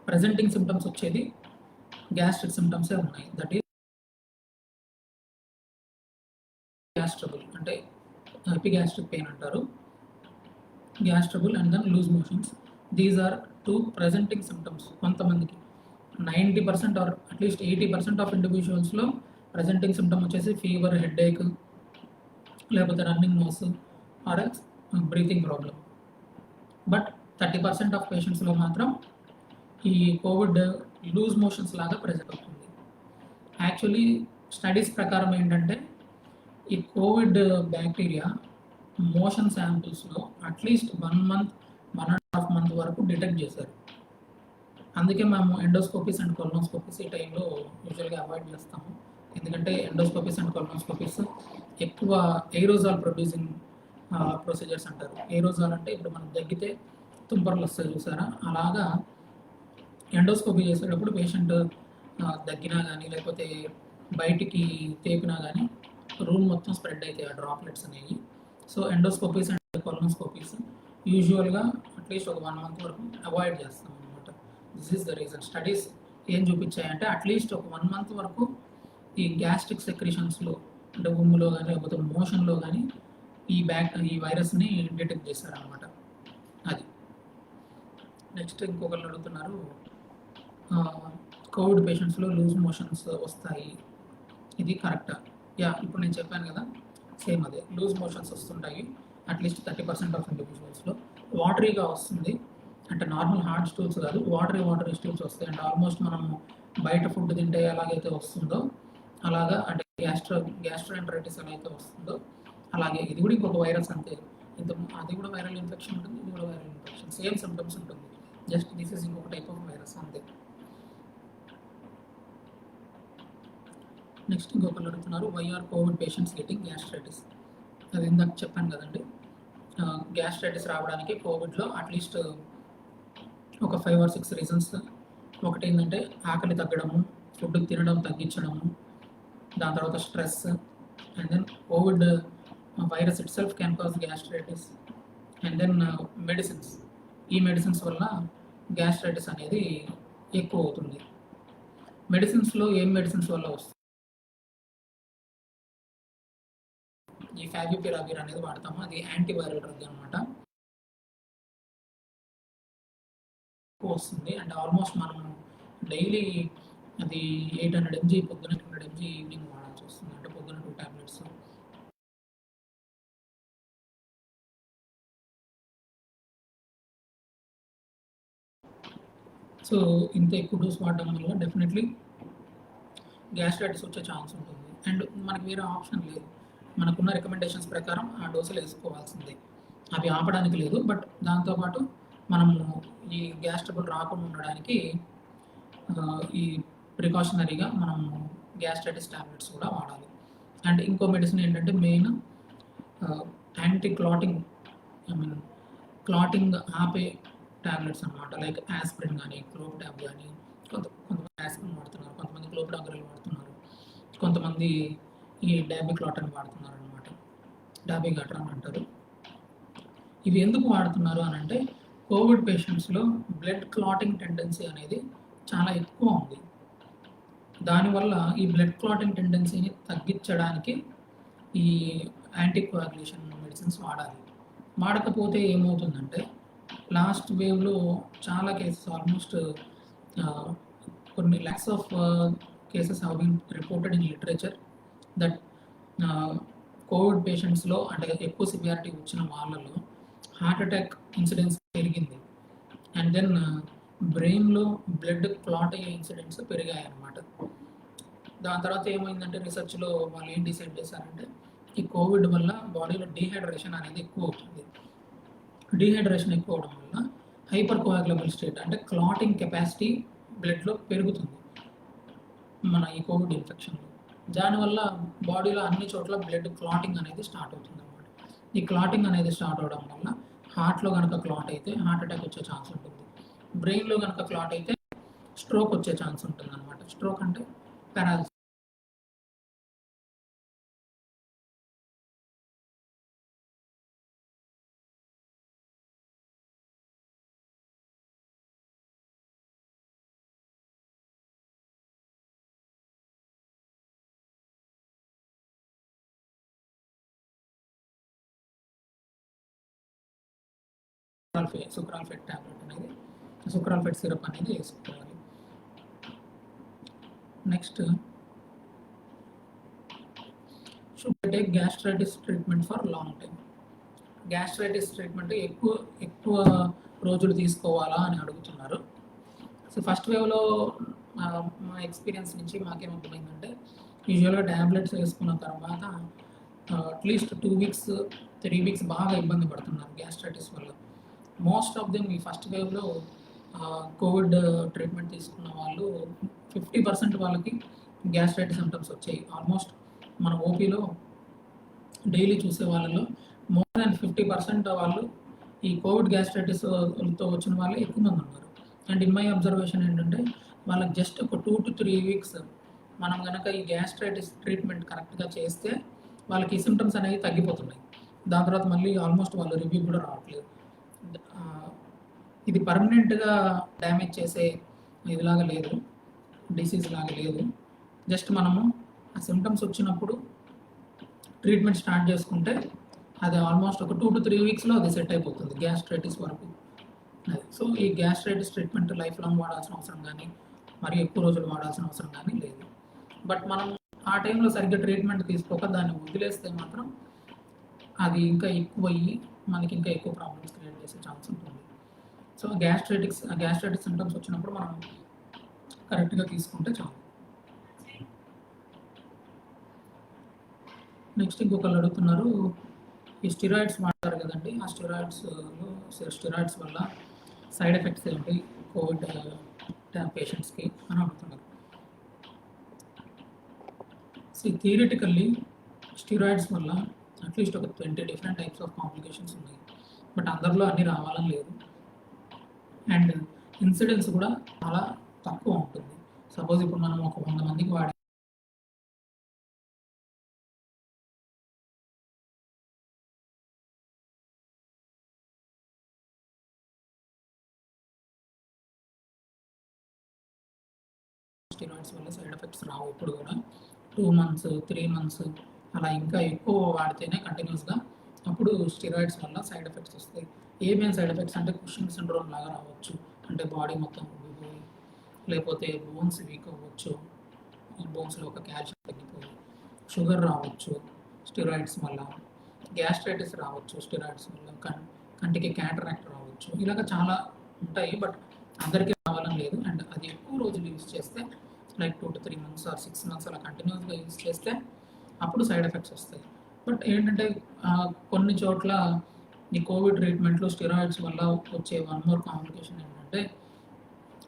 ప్రజెంటింగ్ సిమ్టమ్స్ వచ్చేది గ్యాస్ట్రిక్ సిమ్టమ్సే ఉన్నాయి. దట్ ఈస్ గ్యాస్ ట్రబుల్, అంటే ఎపిగ్యాస్ట్రిక్ పెయిన్ అంటారు, gas trouble and then loose motions. These are 2 presenting symptoms. కొంతమందికి 90% ఆర్ అట్లీస్ట్ 80% ఆఫ్ ఇండివిజువల్స్లో ప్రజెంటింగ్ సిమ్టమ్ వచ్చేసి ఫీవర్, హెడేక్, లేకపోతే running nose or breathing problem. But 30% of పేషెంట్స్లో మాత్రం ఈ కోవిడ్ లూజ్ మోషన్స్ లాగా ప్రెజెంట్ అవుతుంది. యాక్చువల్లీ స్టడీస్ ప్రకారం ఏంటంటే ఈ కోవిడ్ బ్యాక్టీరియా మోషన్ శాంపిల్స్లో అట్లీస్ట్ 1.5 మంత్ వరకు డిటెక్ట్ చేశారు. అందుకే మేము ఎండోస్కోపీస్ అండ్ కొలనోస్కోపీస్ ఈ టైంలో యూజువల్గా అవాయిడ్ చేస్తాము. ఎందుకంటే ఎండోస్కోపీస్ అండ్ కొలనోస్కోపీస్ ఎక్కువ ఎయిరోజాల్ ప్రొడ్యూసింగ్ ప్రొసీజర్స్ అంటారు. ఎయిరోజాల్ అంటే ఇప్పుడు మనం దగ్గితే తుంపర్లు వస్తాయి చూసారా, అలాగా ఎండోస్కోపీ చేసేటప్పుడు పేషెంట్ దగ్గినా కానీ లేకపోతే బయటికి తేపినా కానీ రూమ్ మొత్తం స్ప్రెడ్ అవుతాయి ఆ డ్రాప్లెట్స్ అనేవి. సో ఎండోస్కోపీస్ అండ్ కొలనోస్కోపీస్ యూజువల్గా అట్లీస్ట్ ఒక 1 మంత్ వరకు అవాయిడ్ చేస్తాం అనమాట. This is the reason. Studies ఏం చూపించాయంటే అట్లీస్ట్ ఒక 1 మంత్ వరకు ఈ గ్యాస్ట్రిక్ సెక్రీషన్స్లో అంటే ఉమ్ములో కానీ లేకపోతే మోషన్లో కానీ ఈ వైరస్ని డిటెక్ట్ చేశారనమాట. అది. నెక్స్ట్ ఇంకొకళ్ళు అడుగుతున్నారు, కోవిడ్ పేషెంట్స్లో లూజ్ మోషన్స్ వస్తాయి, ఇది కరెక్టా? ఇప్పుడు నేను చెప్పాను కదా, సేమ్ అదే లూజ్ మోషన్స్ వస్తుంటాయి అట్లీస్ట్ 30% ఆఫ్ ఇండివిజువల్స్లో. వాటరీగా వస్తుంది, అంటే నార్మల్ హార్డ్ స్టూల్స్ కాదు, వాటరీ స్టూల్స్ వస్తాయి. అంటే ఆల్మోస్ట్ మనము బయట ఫుడ్ తింటే ఎలాగైతే వస్తుందో అలాగా, అంటే గ్యాస్ట్రోఎంటరైటిస్ ఎలా అయితే వస్తుందో అలాగే ఇది కూడా ఇంకొక వైరస్ అంతే. అది కూడా వైరల్ ఇన్ఫెక్షన్ ఉంటుంది, ఇది కూడా వైరల్ ఇన్ఫెక్షన్, సేమ్ సిమ్టమ్స్ ఉంటుంది, జస్ట్ దిస్ ఈజ్ ఇంకొక టైప్ ఆఫ్ వైరస్ అంతే. నెక్స్ట్ ఇంకొకరు అడుగుతున్నారు, why are Covid patients getting gastritis? అది ఇందాక చెప్పాను కదండి, గ్యాస్ట్రైటిస్ రావడానికి కోవిడ్లో అట్లీస్ట్ ఒక 5 or 6 రీజన్స్. ఒకటి ఏంటంటే ఆకలి తగ్గడము, ఫుడ్ తినడం తగ్గించడము, దాని తర్వాత stress, and then Covid virus itself can cause gastritis, and then medicines. ఈ మెడిసిన్స్ వల్ల గ్యాస్ట్రైటిస్ అనేది ఎక్కువ అవుతుంది. మెడిసిన్స్లో ఏం మెడిసిన్స్ వల్ల వస్తుంది? ఈ ఫావిపిరావిర్ అనేది వాడతాము, అది యాంటీవైరల్ డ్రగ్ అనమాట, వస్తుంది. అండ్ ఆల్మోస్ట్ మనం డైలీ అది 800 mg పొద్దున, 800 mg ఈవినింగ్ వాడాల్సి వస్తుంది, అంటే పొద్దున 2 టాబ్లెట్స్. సో ఇంత ఎక్కువ డోస్ వాడడం వల్ల డెఫినెట్లీ గ్యాస్ట్రైటిస్ వచ్చే ఛాన్స్ ఉంటుంది. అండ్ మనకి వేరే ఆప్షన్ లేదు, మనకున్న రికమెండేషన్స్ ప్రకారం ఆ డోసులు వేసుకోవాల్సిందే, అవి ఆపడానికి లేదు. బట్ దాంతోపాటు మనము ఈ గ్యాస్ ట్రబుల్ రాకుండా ఉండడానికి ఈ ప్రికాషనరీగా మనము గ్యాస్ట్రైటిస్ టాబ్లెట్స్ కూడా వాడాలి. అండ్ ఇంకో మెడిసిన్ ఏంటంటే main anti clotting, I mean clotting ఆపే టాబ్లెట్స్ అనమాట. లైక్ యాస్పిరిన్ కానీ, క్లోప్టాబ్ కానీ, కొంతమంది యాస్పిరిన్ వాడుతున్నారు, కొంతమంది క్లోప్డాగ్రిల్ వాడుతున్నారు, కొంతమంది ఈ డాబిక్లాటన్ వాడుతున్నారు అనమాట. డాబిగాట్రాన్ అంటారు. ఇవి ఎందుకు వాడుతున్నారు అని అంటే కోవిడ్ పేషెంట్స్లో బ్లడ్ క్లాటింగ్ టెండెన్సీ అనేది చాలా ఎక్కువ ఉంది. దానివల్ల ఈ బ్లడ్ క్లాటింగ్ టెండెన్సీని తగ్గించడానికి ఈ యాంటీకోయాగులేషన్ మెడిసిన్స్ వాడాలి. వాడకపోతే ఏమవుతుందంటే లాస్ట్ వేవ్లో చాలా కేసెస్, ఆల్మోస్ట్ కొన్ని lakhs of cases have been reported in literature that covid పేషెంట్స్లో అంటే ఎక్కువ సివియారిటీ వచ్చిన వాళ్ళలో హార్ట్ అటాక్ ఇన్సిడెన్స్ పెరిగింది. అండ్ దెన్ బ్రెయిన్లో బ్లడ్ క్లాట్ అయ్యే ఇన్సిడెంట్స్ పెరిగాయి అన్నమాట. దాని తర్వాత ఏమైందంటే రీసెర్చ్లో వాళ్ళు ఏం డిసైడ్ చేశారంటే ఈ కోవిడ్ వల్ల బాడీలో డీహైడ్రేషన్ అనేది ఎక్కువ అవుతుంది. డీహైడ్రేషన్ ఎక్కువ అవడం వల్ల హైపర్ కోయాగులబుల్ స్టేట్ అంటే క్లాటింగ్ కెపాసిటీ బ్లడ్లో పెరుగుతుంది మన ఈ కోవిడ్ ఇన్ఫెక్షన్లో. దానివల్ల బాడీలో అన్ని చోట్ల బ్లడ్ క్లాటింగ్ అనేది స్టార్ట్ అవుతుంది అన్నమాట. ఈ క్లాటింగ్ అనేది స్టార్ట్ అవడం వల్ల హార్ట్లో కనుక క్లాట్ అయితే హార్ట్ అటాక్ వచ్చే ఛాన్స్ ఉంటుంది. బ్రెయిన్లో కనుక క్లాట్ అయితే స్ట్రోక్ వచ్చే ఛాన్స్ ఉంటుంది అనమాట. స్ట్రోక్ అంటే పారాలిసిస్. సుక్రాల్ఫేట్ టాబ్లెట్ అనేది, సుక్రాల్ఫేట్ సిరప్ అనేది వేసుకోవాలి. Next should take gastritis treatment for long time. Gastritis treatment ఎక్కువ రోజులు తీసుకోవాలా అని అడుగుతున్నారు. సో ఫస్ట్ వేవ్లో మా ఎక్స్పీరియన్స్ నుంచి మాకేమవుతుందంటే యూజువల్గా ట్యాబ్లెట్స్ వేసుకున్న తర్వాత అట్లీస్ట్ 2 వీక్స్ 3 వీక్స్ బాగా ఇబ్బంది పడుతున్నారు గ్యాస్ట్రైటిస్ వల్ల. మోస్ట్ ఆఫ్ దెమ్ ఈ ఫస్ట్ వేవ్లో కోవిడ్ ట్రీట్మెంట్ తీసుకున్న వాళ్ళు 50% వాళ్ళకి గ్యాస్ట్రైటిస్ సిమ్టమ్స్ వచ్చాయి. ఆల్మోస్ట్ మన ఓపీలో డైలీ చూసే వాళ్ళలో మోర్ దాన్ 50% వాళ్ళు ఈ కోవిడ్ గ్యాస్ట్రైటిస్తో వచ్చిన వాళ్ళు ఎక్కువ మంది ఉన్నారు. అండ్ ఇన్ మై అబ్జర్వేషన్ ఏంటంటే వాళ్ళకి జస్ట్ ఒక 2 to 3 వీక్స్ మనం కనుక ఈ గ్యాస్ట్రైటిస్ ట్రీట్మెంట్ కరెక్ట్గా చేస్తే వాళ్ళకి ఈ సిమ్టమ్స్ అనేవి తగ్గిపోతున్నాయి. దాని తర్వాత మళ్ళీ ఆల్మోస్ట్ వాళ్ళు రివ్యూ కూడా రావట్లేదు. ఇది పర్మనెంట్గా డ్యామేజ్ చేసే ఇదిలాగా లేదు, డిసీజ్ లాగా లేదు. జస్ట్ మనము ఆ సిమ్టమ్స్ వచ్చినప్పుడు ట్రీట్మెంట్ స్టార్ట్ చేసుకుంటే అది ఆల్మోస్ట్ ఒక 2 to 3 వీక్స్లో అది సెట్ అయిపోతుంది గ్యాస్ట్రైటిస్ వరకు. అది సో ఈ గ్యాస్ట్రైటిస్ ట్రీట్మెంట్ లైఫ్ లాంగ్ వాడాల్సిన అవసరం కానీ మరి ఎక్కువ రోజులు వాడాల్సిన అవసరం కానీ లేదు. బట్ మనం ఆ టైంలో సరిగ్గా ట్రీట్మెంట్ తీసుకోక దాన్ని వదిలేస్తే మాత్రం అది ఇంకా ఎక్కువ అయ్యి మనకి ఇంకా ఎక్కువ ప్రాబ్లమ్స్ క్రియేట్ చేసే ఛాన్స్ ఉంటుంది. సో గ్యాస్ట్రైటిస్ సిమ్టమ్స్ వచ్చినప్పుడు మనం కరెక్ట్గా తీసుకుంటే చాలు. నెక్స్ట్ ఇంకొకళ్ళు అడుగుతున్నారు, ఈ స్టిరాయిడ్స్ వాడతారు కదండి, ఆ స్టిరాయిడ్స్ వల్ల సైడ్ ఎఫెక్ట్స్ ఏంటి కోవిడ్ పేషెంట్స్కి అని అడుగుతున్నారు. థియరిటికల్లీ స్టిరాయిడ్స్ వల్ల అట్లీస్ట్ ఒక 20 డిఫరెంట్ టైప్స్ ఆఫ్ కాంప్లికేషన్స్ ఉన్నాయి. బట్ అందరిలో అన్నీ రావాలని లేదు. అండ్ ఇన్సిడెన్స్ కూడా చాలా తక్కువ ఉంటుంది. సపోజ్ ఇప్పుడు మనం ఒక 100 మందికి వాడే స్టిరాయిడ్స్ వల్ల సైడ్ ఎఫెక్ట్స్ రావు ఇప్పుడు కూడా. 2 months 3 months అలా ఇంకా ఎక్కువ వాడితేనే కంటిన్యూస్గా అప్పుడు స్టిరాయిడ్స్ వల్ల సైడ్ ఎఫెక్ట్స్ వస్తాయి. ఏమేమి సైడ్ ఎఫెక్ట్స్ అంటే కుషింగ్ సిండ్రోమ్ లాగా రావచ్చు, అంటే బాడీ మొత్తం ఉబ్బిపోయి, లేకపోతే బోన్స్ వీక్ అవ్వచ్చు, బోన్స్లో ఒక కాల్షియం తగ్గిపోయి, షుగర్ రావచ్చు స్టిరాయిడ్స్ వల్ల, గ్యాస్ట్రైటిస్ రావచ్చు స్టిరాయిడ్స్ వల్ల, కంటికి క్యాటరాక్ట్ రావచ్చు. ఇలాగ చాలా ఉంటాయి. బట్ అందరికీ రావాలని లేదు. అండ్ అది ఎక్కువ రోజులు యూజ్ చేస్తే like 2 to 3 months or 6 months అలా కంటిన్యూస్గా యూజ్ చేస్తే అప్పుడు సైడ్ ఎఫెక్ట్స్ వస్తాయి. బట్ ఏంటంటే కొన్ని చోట్ల ఈ కోవిడ్ ట్రీట్మెంట్‌లో స్టెరాయిడ్స్ వల్ల వచ్చే వన్ మోర్ కాంప్లికేషన్ ఏంటంటే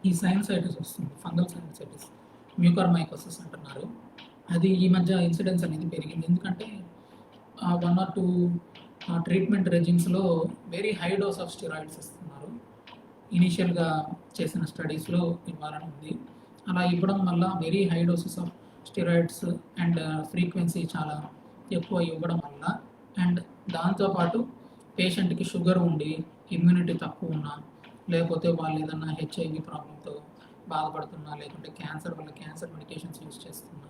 ఈ సైనసైటిస్ వస్తుంది. ఫంగల్ సైనసైటిస్, మ్యూకర్మైకోసిస్ అంటున్నారు. అది ఈ మధ్య ఇన్సిడెన్స్ అనేది పెరిగింది. ఎందుకంటే 1 ఆర్ 2 ట్రీట్మెంట్ రెజిమ్స్‌లో very high dose of steroids ఇస్తున్నారు. ఇనీషియల్‌గా చేసిన స్టడీస్‌లో ఇవ్వాలని ఉంది. అలా ఇవ్వడం వల్ల very high doses of steroids and frequency చాలా ఎక్కువ ఇవ్వడం వల్ల అండ్ దాంతోపాటు పేషెంట్‌కి షుగర్ ఉండి, ఇమ్యూనిటీ తక్కువ ఉన్నా, లేకపోతే వాళ్ళు ఏదన్నా హెచ్ఐవి ప్రాబ్లమ్‌తో బాధపడుతున్నా, లేకుంటే క్యాన్సర్ వల్ల క్యాన్సర్ మెడికేషన్స్ యూజ్ చేస్తున్నా,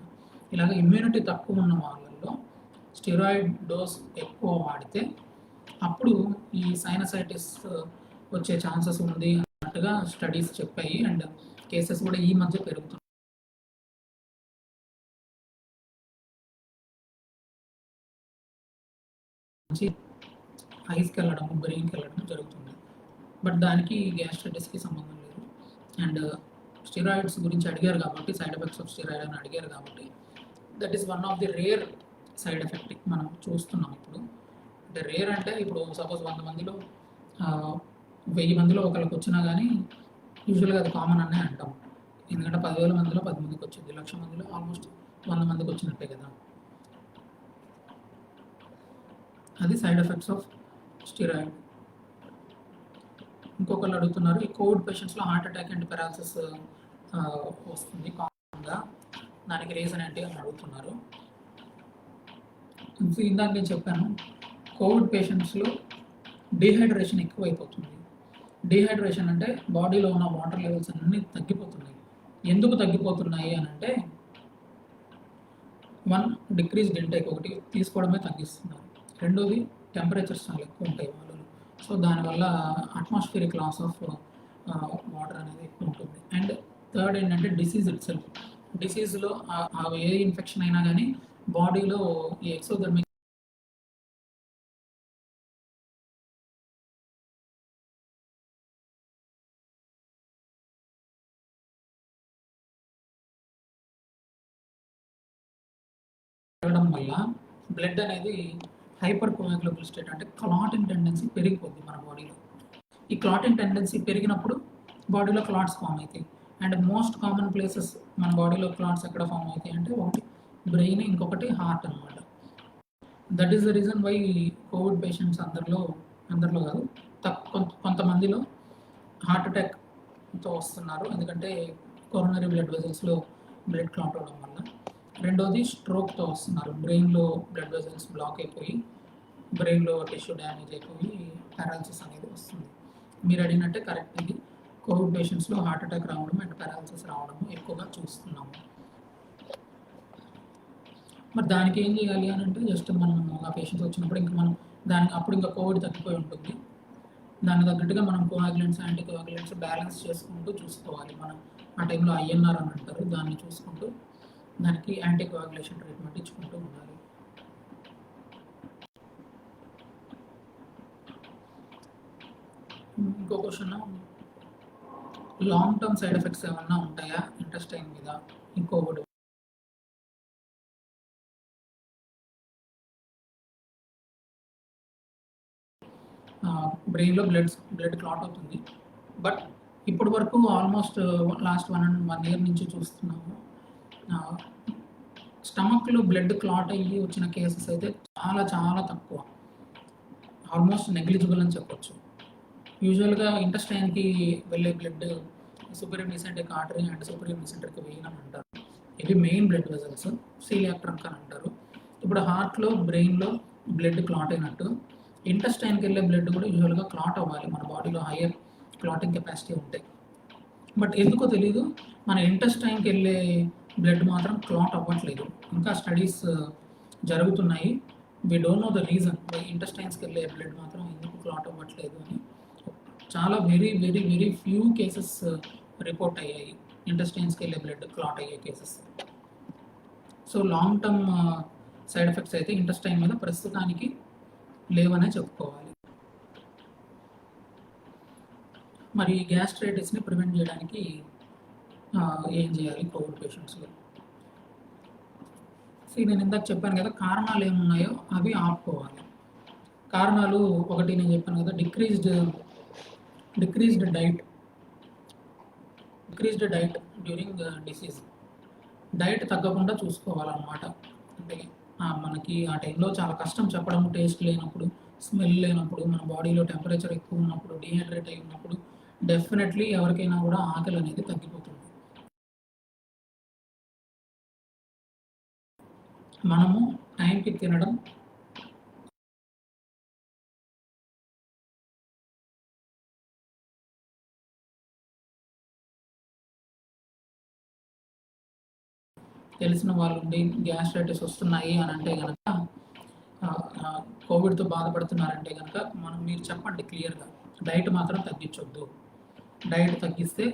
ఇలాగ ఇమ్యూనిటీ తక్కువ ఉన్న వాళ్ళల్లో స్టెరాయిడ్ డోస్ ఎక్కువ వాడితే అప్పుడు ఈ సైనసైటిస్ వచ్చే ఛాన్సెస్ ఉంది అన్నట్టుగా స్టడీస్ చెప్పాయి. అండ్ కేసెస్ కూడా ఈ మధ్య పెరుగుతున్నాయి. ఐస్కి వెళ్ళడం, బ్రెయిన్కి వెళ్ళడం జరుగుతుంది. బట్ దానికి గ్యాస్ట్రైటిస్కి సంబంధం లేదు. అండ్ స్టెరాయిడ్స్ గురించి అడిగారు కాబట్టి, సైడ్ ఎఫెక్ట్స్ ఆఫ్ స్టెరాయిడ్ అని అడిగారు కాబట్టి, that is one of the rare side effect మనం చూస్తున్నాం ఇప్పుడు. అంటే రేర్ అంటే ఇప్పుడు సపోజ్ 100 మందిలో 1000 మందిలో ఒకరికి వచ్చినా కానీ యూజువల్గా అది కామన్ అనే అంటాం. ఎందుకంటే 10,000 మందిలో 10 మందికి వచ్చింది, 1,00,000 మందిలో ఆల్మోస్ట్ 100 మందికి వచ్చినట్టే కదా. అది సైడ్ ఎఫెక్ట్స్ ఆఫ్ స్టెరాయిడ్. ఇంకొకళ్ళు అడుగుతున్నారు, ఈ కోవిడ్ పేషెంట్స్లో హార్ట్ అటాక్ అండ్ పెరాలసిస్ వస్తుంది కామన్గా, దానికి రీజన్ ఏంటి అని అడుగుతున్నారు. ఇందాక నేను చెప్పాను, కోవిడ్ పేషెంట్స్లో డీహైడ్రేషన్ ఎక్కువైపోతుంది. డీహైడ్రేషన్ అంటే బాడీలో ఉన్న వాటర్ లెవెల్స్ అన్నీ తగ్గిపోతున్నాయి. ఎందుకు తగ్గిపోతున్నాయి అని అంటే 1 డిక్రీజ్డ్ ఇంటేక్, ఒకటి తీసుకోవడమే తగ్గిస్తున్నారు. రెండోది టెంపరేచర్స్ చాలా ఎక్కువ ఉంటాయి వాళ్ళలో. సో దానివల్ల అట్మాస్ఫియరిక్ లాస్ ఆఫ్ వాటర్ అనేది ఎక్కువ ఉంటుంది. అండ్ థర్డ్ ఏంటంటే డిసీజ్ ఇట్ సెల్ఫ్. డిసీజ్లో ఏ ఇన్ఫెక్షన్ అయినా కానీ బాడీలో ఈ ఎక్సోథర్మిక్ పెరగడం వల్ల బ్లడ్ అనేది హైపర్ కోయాగులబుల్ స్టేట్, అంటే క్లాటింగ్ టెండెన్సీ పెరిగిపోద్ది మన బాడీలో. ఈ క్లాటింగ్ టెండెన్సీ పెరిగినప్పుడు బాడీలో క్లాట్స్ ఫామ్ అవుతాయి. అండ్ మోస్ట్ కామన్ ప్లేసెస్ మన బాడీలో క్లాట్స్ ఎక్కడ ఫామ్ అవుతాయి అంటే ఒకటి బ్రెయిన్, ఇంకొకటి హార్ట్ అనమాట. That is the reason why Covid patients అందరిలో కాదు, కొంతమందిలో హార్ట్ అటాక్తో వస్తున్నారు. ఎందుకంటే కొరోనరీ బ్లడ్ వెజల్స్లో బ్లడ్ క్లాట్ అవడం వల్ల. రెండోది స్ట్రోక్తో వస్తున్నారు. బ్రెయిన్లో బ్లడ్ వెజల్స్ బ్లాక్ అయిపోయి బ్రెయిన్లో టిష్యూ డ్యామేజ్ అయిపోయి పారాలసిస్ అనేది వస్తుంది. మీరు అడిగినట్టే కరెక్ట్, ఇది కోవిడ్ పేషెంట్స్లో హార్ట్ అటాక్ రావడం అండ్ పారాలసిస్ రావడం ఎక్కువగా చూస్తున్నాము. మరి దానికి ఏం చేయాలి అని అంటే జస్ట్ మనం ఆ పేషెంట్స్ వచ్చినప్పుడు ఇంకా మనం అప్పుడు ఇంకా కోవిడ్ తగ్గిపోయి ఉంటుంది. దానికి తగ్గట్టుగా మనం కోయాగులెంట్స్, యాంటీ కోయాగులెంట్స్ బ్యాలెన్స్ చేసుకుంటూ చూసుకోవాలి. మనం ఆ టైంలో ఐఎన్ఆర్ అని అంటారు, దాన్ని చూసుకుంటూ దానికి యాంటీ కోయాగులేషన్ ట్రీట్మెంట్ ఇచ్చుకుంటూ ఉండాలి. ఇంకో question, long term side effects ఏమన్నా ఉంటాయా ఇంటెస్టైన్ మీద ఈ కోవిడ్? బ్రెయిన్లో బ్లడ్ క్లాట్ అవుతుంది. బట్ ఇప్పటి వరకు ఆల్మోస్ట్ లాస్ట్ 1 year నుంచి చూస్తున్నాము, స్టమక్లో బ్లడ్ క్లాట్ అయ్యి వచ్చిన కేసెస్ అయితే చాలా చాలా తక్కువ, ఆల్మోస్ట్ నెగ్లిజిబుల్ అని చెప్పొచ్చు. యూజువల్గా ఇంటెస్టైన్కి వెళ్ళే blood superior mesenteric artery and superior mesenteric vein అని అంటారు. ఇవి main blood vessels, coeliac trunk అని అంటారు. ఇప్పుడు హార్ట్లో, బ్రెయిన్లో బ్లడ్ క్లాట్ అయినట్టు ఇంటెస్టైన్కి వెళ్ళే బ్లడ్ కూడా యూజువల్గా క్లాట్ అవ్వాలి. మన బాడీలో హయ్యర్ క్లాటింగ్ కెపాసిటీ ఉంటాయి. బట్ ఎందుకో తెలీదు, మన ఇంటెస్టైన్కి వెళ్ళే బ్లడ్ మాత్రం క్లాట్ అవ్వట్లేదు. ఇంకా స్టడీస్ జరుగుతున్నాయి. We don't know the reason why ఇంటెస్టైన్స్కి వెళ్ళే బ్లడ్ మాత్రం ఎందుకు క్లాట్ అవ్వట్లేదు అని. చాలా very very very few cases report అయ్యాయి, ఇంటెస్టైన్స్కి వెళ్ళే బ్లడ్ క్లాట్ అయ్యే cases. So long term side effects అయితే ఇంటెస్టైన్ మీద ప్రస్తుతానికి లేవనే చెప్పుకోవాలి. మరి గ్యాస్ట్రైటిస్ని ప్రివెంట్ చేయడానికి ఏం చేయాలి కోవిడ్ పేషెంట్స్లో? నేను ఇందాక చెప్పాను కదా, కారణాలు ఏమున్నాయో అవి ఆపుకోవాలి. కారణాలు ఒకటి నేను చెప్పాను కదా, decreased diet during disease. Diet తగ్గకుండా చూసుకోవాలన్నమాట. అంటే మనకి ఆ టైంలో చాలా కష్టం చెప్పడం, టేస్ట్ లేనప్పుడు, స్మెల్ లేనప్పుడు, మన బాడీలో టెంపరేచర్ ఎక్కువ ఉన్నప్పుడు, డీహైడ్రేట్ అయి ఉన్నప్పుడు డెఫినెట్లీ ఎవరికైనా కూడా ఆకలి అనేది తగ్గిపోతుంది. మనము టైంకి తినడం, తెలిసిన వాళ్ళు ఉండి గ్యాస్ట్రైటిస్ వస్తున్నాయి అని అంటే కనుక, కోవిడ్తో బాధపడుతున్నారంటే కనుక మీరు చెప్పండి క్లియర్గా, డైట్ మాత్రం తగ్గించొద్దు. డైట్ తగ్గిస్తే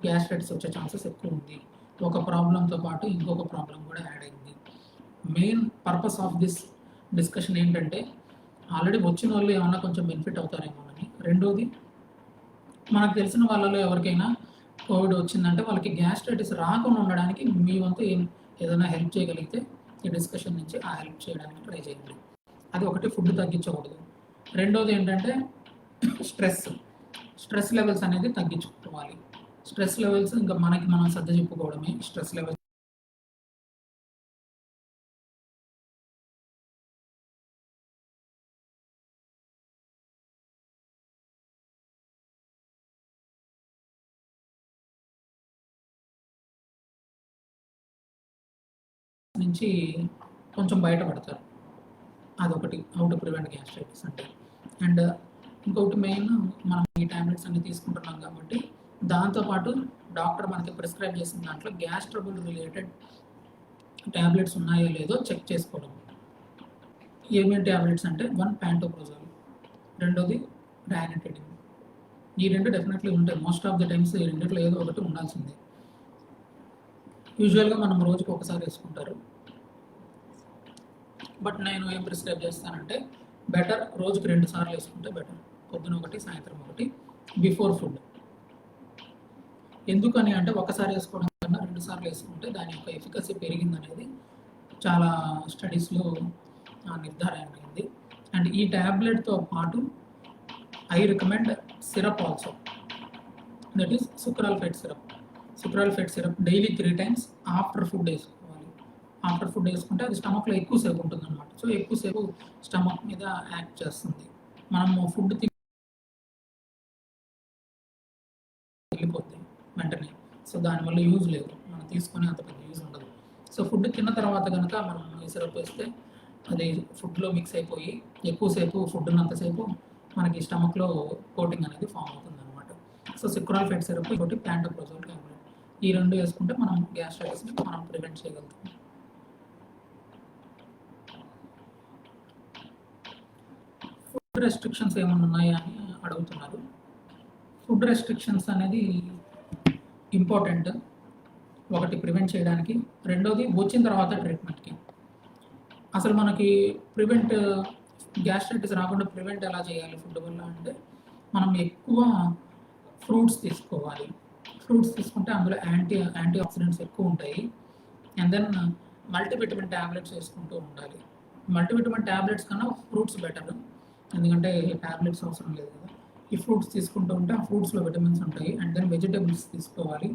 గ్యాస్ట్రైటిస్ వచ్చే ఛాన్సెస్ ఎక్కువ ఉంది. ఒక ప్రాబ్లంతో పాటు ఇంకొక ప్రాబ్లం కూడా యాడ్ అయింది. Main purpose of this discussion ఏంటంటే, ఆల్రెడీ వచ్చిన వాళ్ళు ఏమన్నా కొంచెం బెనిఫిట్ అవుతారేమోనని. రెండోది, మనకు తెలిసిన వాళ్ళలో ఎవరికైనా కోవిడ్ వచ్చిందంటే వాళ్ళకి గ్యాస్ట్రైటిస్ రాకుండా ఉండడానికి మీ వంతు ఏదైనా హెల్ప్ చేయగలిగితే ఈ డిస్కషన్ నుంచి ఆ హెల్ప్ చేయడానికి ట్రై చేయండి. అది ఒకటి, ఫుడ్ తగ్గించకూడదు. రెండోది ఏంటంటే స్ట్రెస్ లెవెల్స్ అనేది తగ్గించుకోవాలి. స్ట్రెస్ లెవెల్స్ ఇంకా మనం సర్ది చెప్పుకోవడమే. స్ట్రెస్ లెవెల్స్ నుంచి కొంచెం బయటపడతారు. అదొకటి, హౌ టు ప్రివెంట్ గ్యాస్ట్రైటిస్ అంటే. అండ్ ఇంకొకటి మెయిన్, మనం ఈ టాబ్లెట్స్ అన్ని తీసుకుంటున్నాం కాబట్టి దాంతోపాటు డాక్టర్ మనకి ప్రిస్క్రైబ్ చేసిన దాంట్లో గ్యాస్ ట్రబుల్ రిలేటెడ్ ట్యాబ్లెట్స్ ఉన్నాయో లేదో చెక్ చేసుకోవడం. ఏమేమి ట్యాబ్లెట్స్ అంటే, 1 ప్యాంటోప్రోజోల్, రెండోది డయానిటిడిన్. ఈ రెండు డెఫినెట్లీ ఉంటాయి. మోస్ట్ ఆఫ్ ద టైమ్స్ ఈ రెండిట్లో ఏదో ఒకటి ఉండాల్సిందే. యూజువల్గా మనం రోజుకి ఒకసారి వేసుకుంటారు. బట్ నేను ఏం ప్రిస్క్రైబ్ చేస్తానంటే, బెటర్ రోజుకి 2 సార్లు వేసుకుంటే బెటర్. పొద్దున ఒకటి, సాయంత్రం ఒకటి, బిఫోర్ ఫుడ్. ఎందుకని అంటే, ఒకసారి వేసుకోవడం కన్నా 2 సార్లు వేసుకుంటే దాని యొక్క ఎఫికసీ పెరిగిందనేది చాలా స్టడీస్లో నిర్ధారణ అయింది. అండ్ ఈ ట్యాబ్లెట్తో పాటు I recommend syrup also, that is sucralfate syrup daily 3 times after food వేసుకోవాలి. ఆఫ్టర్ ఫుడ్ వేసుకుంటే అది స్టమక్లో ఎక్కువసేపు ఉంటుంది అనమాట. సో ఎక్కువసేపు స్టమక్ మీద యాక్ట్ చేస్తుంది. మనము ఫుడ్ వెళ్ళిపోద్ది వెంటనే. సో దానివల్ల యూజ్ లేదు, మనం తీసుకునే అంత పెద్ద యూజ్ ఉండదు. సో ఫుడ్ తిన్న తర్వాత కనుక మనం ఈ సిరప్ వేస్తే అది ఫుడ్లో మిక్స్ అయిపోయి ఎక్కువసేపు ఫుడ్ ఉన్నంతసేపు మనకి స్టమక్లో కోటింగ్ అనేది ఫామ్ అవుతుంది అనమాట. సో సుక్రాల్ఫేట్ సిరప్, ఇంకోటి ప్యాంటోప్రోజోల్ ట్యాబ్లెట్, ఈ రెండు వేసుకుంటే మనం గ్యాస్ట్రైటిస్ని మనం ప్రివెంట్ చేయగలుగుతాం. ఫుడ్ రెస్ట్రిక్షన్స్ ఏమైనా ఉన్నాయా అని అడుగుతున్నారు. ఫుడ్ రెస్ట్రిక్షన్స్ అనేది ఇంపార్టెంట్, ఒకటి ప్రివెంట్ చేయడానికి, రెండోది వచ్చిన తర్వాత ట్రీట్మెంట్కి. అసలు మనకి గ్యాస్ట్రైటిస్ రాకుండా ప్రివెంట్ ఎలా చేయాలి ఫుడ్ వల్ల అంటే, మనం ఎక్కువ ఫ్రూట్స్ తీసుకోవాలి. ఫ్రూట్స్ తీసుకుంటే అందులో యాంటీ ఆక్సిడెంట్స్ ఎక్కువ ఉంటాయి. అండ్ దెన్ మల్టీవిటమిన్ ట్యాబ్లెట్స్ వేసుకుంటూ ఉండాలి. మల్టీవిటమిన్ ట్యాబ్లెట్స్ కన్నా ఫ్రూట్స్ బెటర్, ఎందుకంటే ట్యాబ్లెట్స్ అవసరం లేదు కదా. ఈ ఫ్రూట్స్ తీసుకుంటూ ఉంటే ఆ ఫ్రూట్స్లో విటమిన్స్ ఉంటాయి. అండ్ దెన్ వెజిటేబుల్స్ తీసుకోవాలి.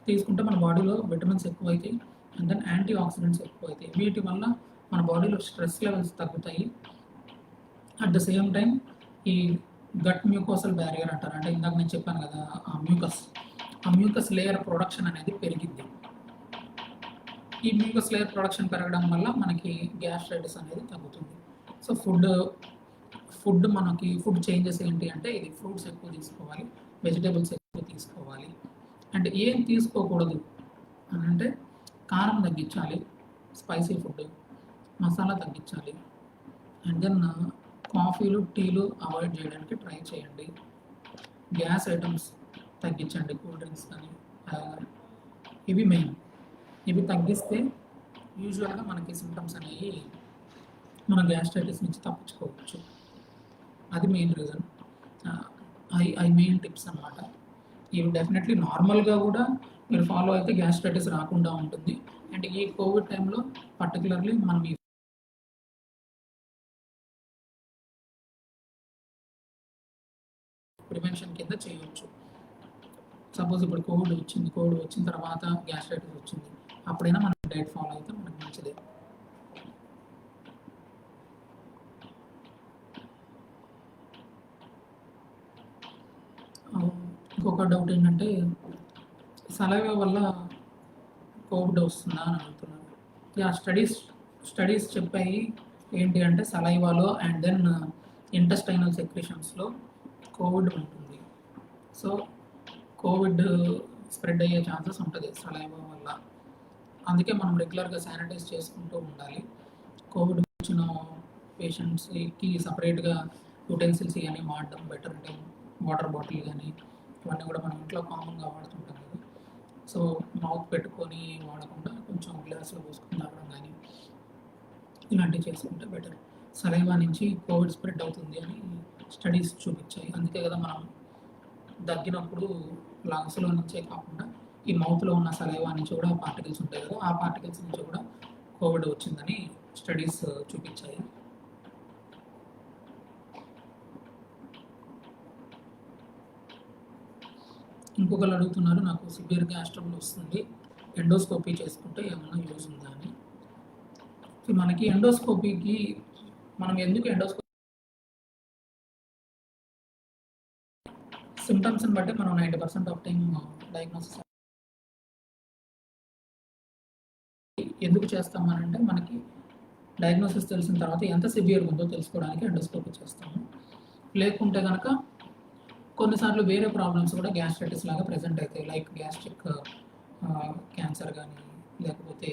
తీసుకుంటే మన బాడీలో విటమిన్స్ ఎక్కువ అవుతాయి. అండ్ దెన్ యాంటీ ఆక్సిడెంట్స్ ఎక్కువ అవుతాయి. వీటి వల్ల మన బాడీలో స్ట్రెస్ లెవెల్స్ తగ్గుతాయి. అట్ ద సేమ్ టైం ఈ గట్ మ్యూకోసల్ బ్యారియర్ అంటారు, అంటే ఇందాక నేను చెప్పాను కదా, ఆ మ్యూకస్ లేయర్ ప్రొడక్షన్ అనేది పెరిగిద్ది. ఈ మ్యూకస్ లేయర్ ప్రొడక్షన్ పెరగడం వల్ల మనకి గ్యాస్ట్రైటిస్ అనేది తగ్గుతుంది. సో ఫుడ్ చేంజెస్ ఏంటి అంటే, ఇది ఫ్రూట్స్ ఎక్కువ తీసుకోవాలి, వెజిటేబుల్స్ ఎక్కువ తీసుకోవాలి. అంటే ఏం తీసుకోకూడదు అని అంటే, కారం తగ్గించాలి, స్పైసీ ఫుడ్, మసాలా తగ్గించాలి. అండ్ దెన్ కాఫీలు, టీలు అవాయిడ్ చేయడానికి ట్రై చేయండి. గ్యాస్ ఐటమ్స్ తగ్గించండి, కూల్ డ్రింక్స్ కానీ. ఇవి మెయిన్. ఇవి తగ్గిస్తే యూజువల్గా మనకి సిమ్టమ్స్ అనేవి, మన గ్యాస్ట్రైటిస్ నుంచి తప్పించుకోవచ్చు. అది మెయిన్ రీజన్. మెయిన్ టిప్స్ అన్నమాట. ఇవి డెఫినెట్లీ నార్మల్గా కూడా మీరు ఫాలో అయితే గ్యాస్ట్రైటిస్ రాకుండా ఉంటుంది. అండ్ ఈ కోవిడ్ టైంలో పర్టికులర్లీ మనం ఈ ప్రివెన్షన్ కింద చేయవచ్చు. సపోజ్ ఇప్పుడు కోవిడ్ వచ్చిన తర్వాత గ్యాస్ట్రైటిస్ వచ్చింది, అప్పుడైనా మనం డైట్ ఫాలో అయితే మనకు మంచిదే. ఇంకొక డౌట్ ఏంటంటే సలైవా వల్ల కోవిడ్ వస్తుందా అని అడుగుతున్నారు. స్టడీస్ చెప్పాయి ఏంటి అంటే సలైవాలో అండ్ దెన్ ఇంటెస్టైనల్ సెక్రేషన్స్లో కోవిడ్ ఉంటుంది. సో కోవిడ్ స్ప్రెడ్ అయ్యే ఛాన్సెస్ ఉంటుంది సలైవా వల్ల. అందుకే మనం రెగ్యులర్గా శానిటైజ్ చేసుకుంటూ ఉండాలి. కోవిడ్ వచ్చిన పేషెంట్స్కి సపరేట్గా యూటెన్సిల్స్ కానీ వాడడం బెటర్. అంటే వాటర్ బాటిల్ కానీ ఇవన్నీ కూడా మనం ఇంట్లో కామన్గా వాడుతుంటాం కదా. సో మౌత్ పెట్టుకొని వాడకుండా కొంచెం గ్లాస్లో పోసుకొని తాగడం కానీ ఇలాంటివి చేసుకుంటే బెటర్. సలైవా నుంచి కోవిడ్ స్ప్రెడ్ అవుతుంది అని స్టడీస్ చూపించాయి. అందుకే కదా మనం దగ్గినప్పుడు లంగ్స్లో నుంచే కాకుండా ఈ మౌత్లో ఉన్న సలైవా నుంచి కూడా పార్టికల్స్ ఉంటాయి కదా, ఆ పార్టికల్స్ నుంచి కూడా కోవిడ్ వచ్చిందని స్టడీస్ చూపించాయి. ఇంకొకరు అడుగుతున్నారు, నాకు సివియర్ గ్యాస్ట్రబుల్ వస్తుంది, ఎండోస్కోపీ చేసుకుంటే ఏమన్నా యూజ్ ఉందా అని. మనకి ఎండోస్కోపీకి మనం ఎందుకు ఎండోస్కోపీ సిమ్టమ్స్ని బట్టి మనం 90% ఆఫ్ టైం డయాగ్నోసిస్ ఎందుకు చేస్తామనంటే మనకి డయాగ్నోసిస్ తెలిసిన తర్వాత ఎంత సివియర్ ఉందో తెలుసుకోవడానికి ఎండోస్కోపీ చేస్తాము. లేకుంటే కనుక కొన్నిసార్లు వేరే ప్రాబ్లమ్స్ కూడా గ్యాస్ట్రైటిస్ లాగా ప్రజెంట్ అవుతాయి. లైక్ గ్యాస్ట్రిక్ క్యాన్సర్ కానీ, లేకపోతే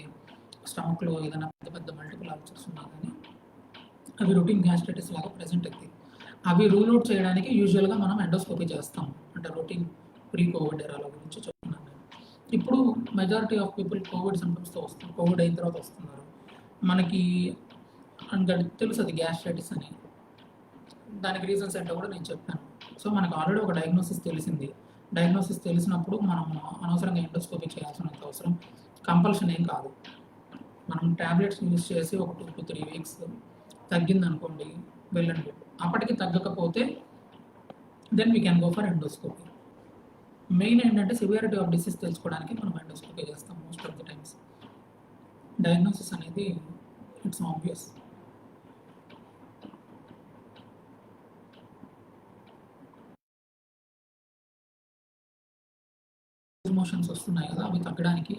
స్టమక్లో ఏదైనా పెద్ద మల్టిపుల్ అల్సర్స్ ఉన్నా కానీ అవి రొటీన్ గ్యాస్ట్రైటిస్ లాగా ప్రజెంట్ అవుతాయి. అవి రూల్ అవుట్ చేయడానికి యూజువల్గా మనం ఎండోస్కోపీ చేస్తాం. అంటే రొటీన్ ప్రీ కోవిడ్ ఎరాల గురించి చెప్తున్నాను నేను. ఇప్పుడు మెజారిటీ ఆఫ్ పీపుల్ కోవిడ్ సింటమ్స్తో వస్తుంది, కోవిడ్ అయిన తర్వాత వస్తున్నారు. మనకి తెలుసు అది గ్యాస్ట్రైటిస్ అని. దానికి రీజన్స్ ఏంటో కూడా నేను చెప్పాను. సో మనకు ఆల్రెడీ ఒక డయాగ్నోసిస్ తెలిసింది. డయాగ్నోసిస్ తెలిసినప్పుడు మనం అనవసరంగా ఎండోస్కోపీ చేయాల్సినంత అవసరం కంపల్షన్ ఏం కాదు. మనం ట్యాబ్లెట్స్ యూజ్ చేసి ఒక 2 to 3 వీక్స్ తగ్గిందనుకోండి, వెళ్ళండి. అప్పటికి తగ్గకపోతే then we can go for endoscopy. Main ఏంటంటే సివియారిటీ ఆఫ్ డిసీజ్ తెలుసుకోవడానికి మనం ఎండోస్కోపీ చేస్తాం most of the times. Diagnosis అనేది ఇట్స్ ఆబ్వియస్. మోషన్స్ వస్తున్నాయి కదా, అవి తగ్గడానికి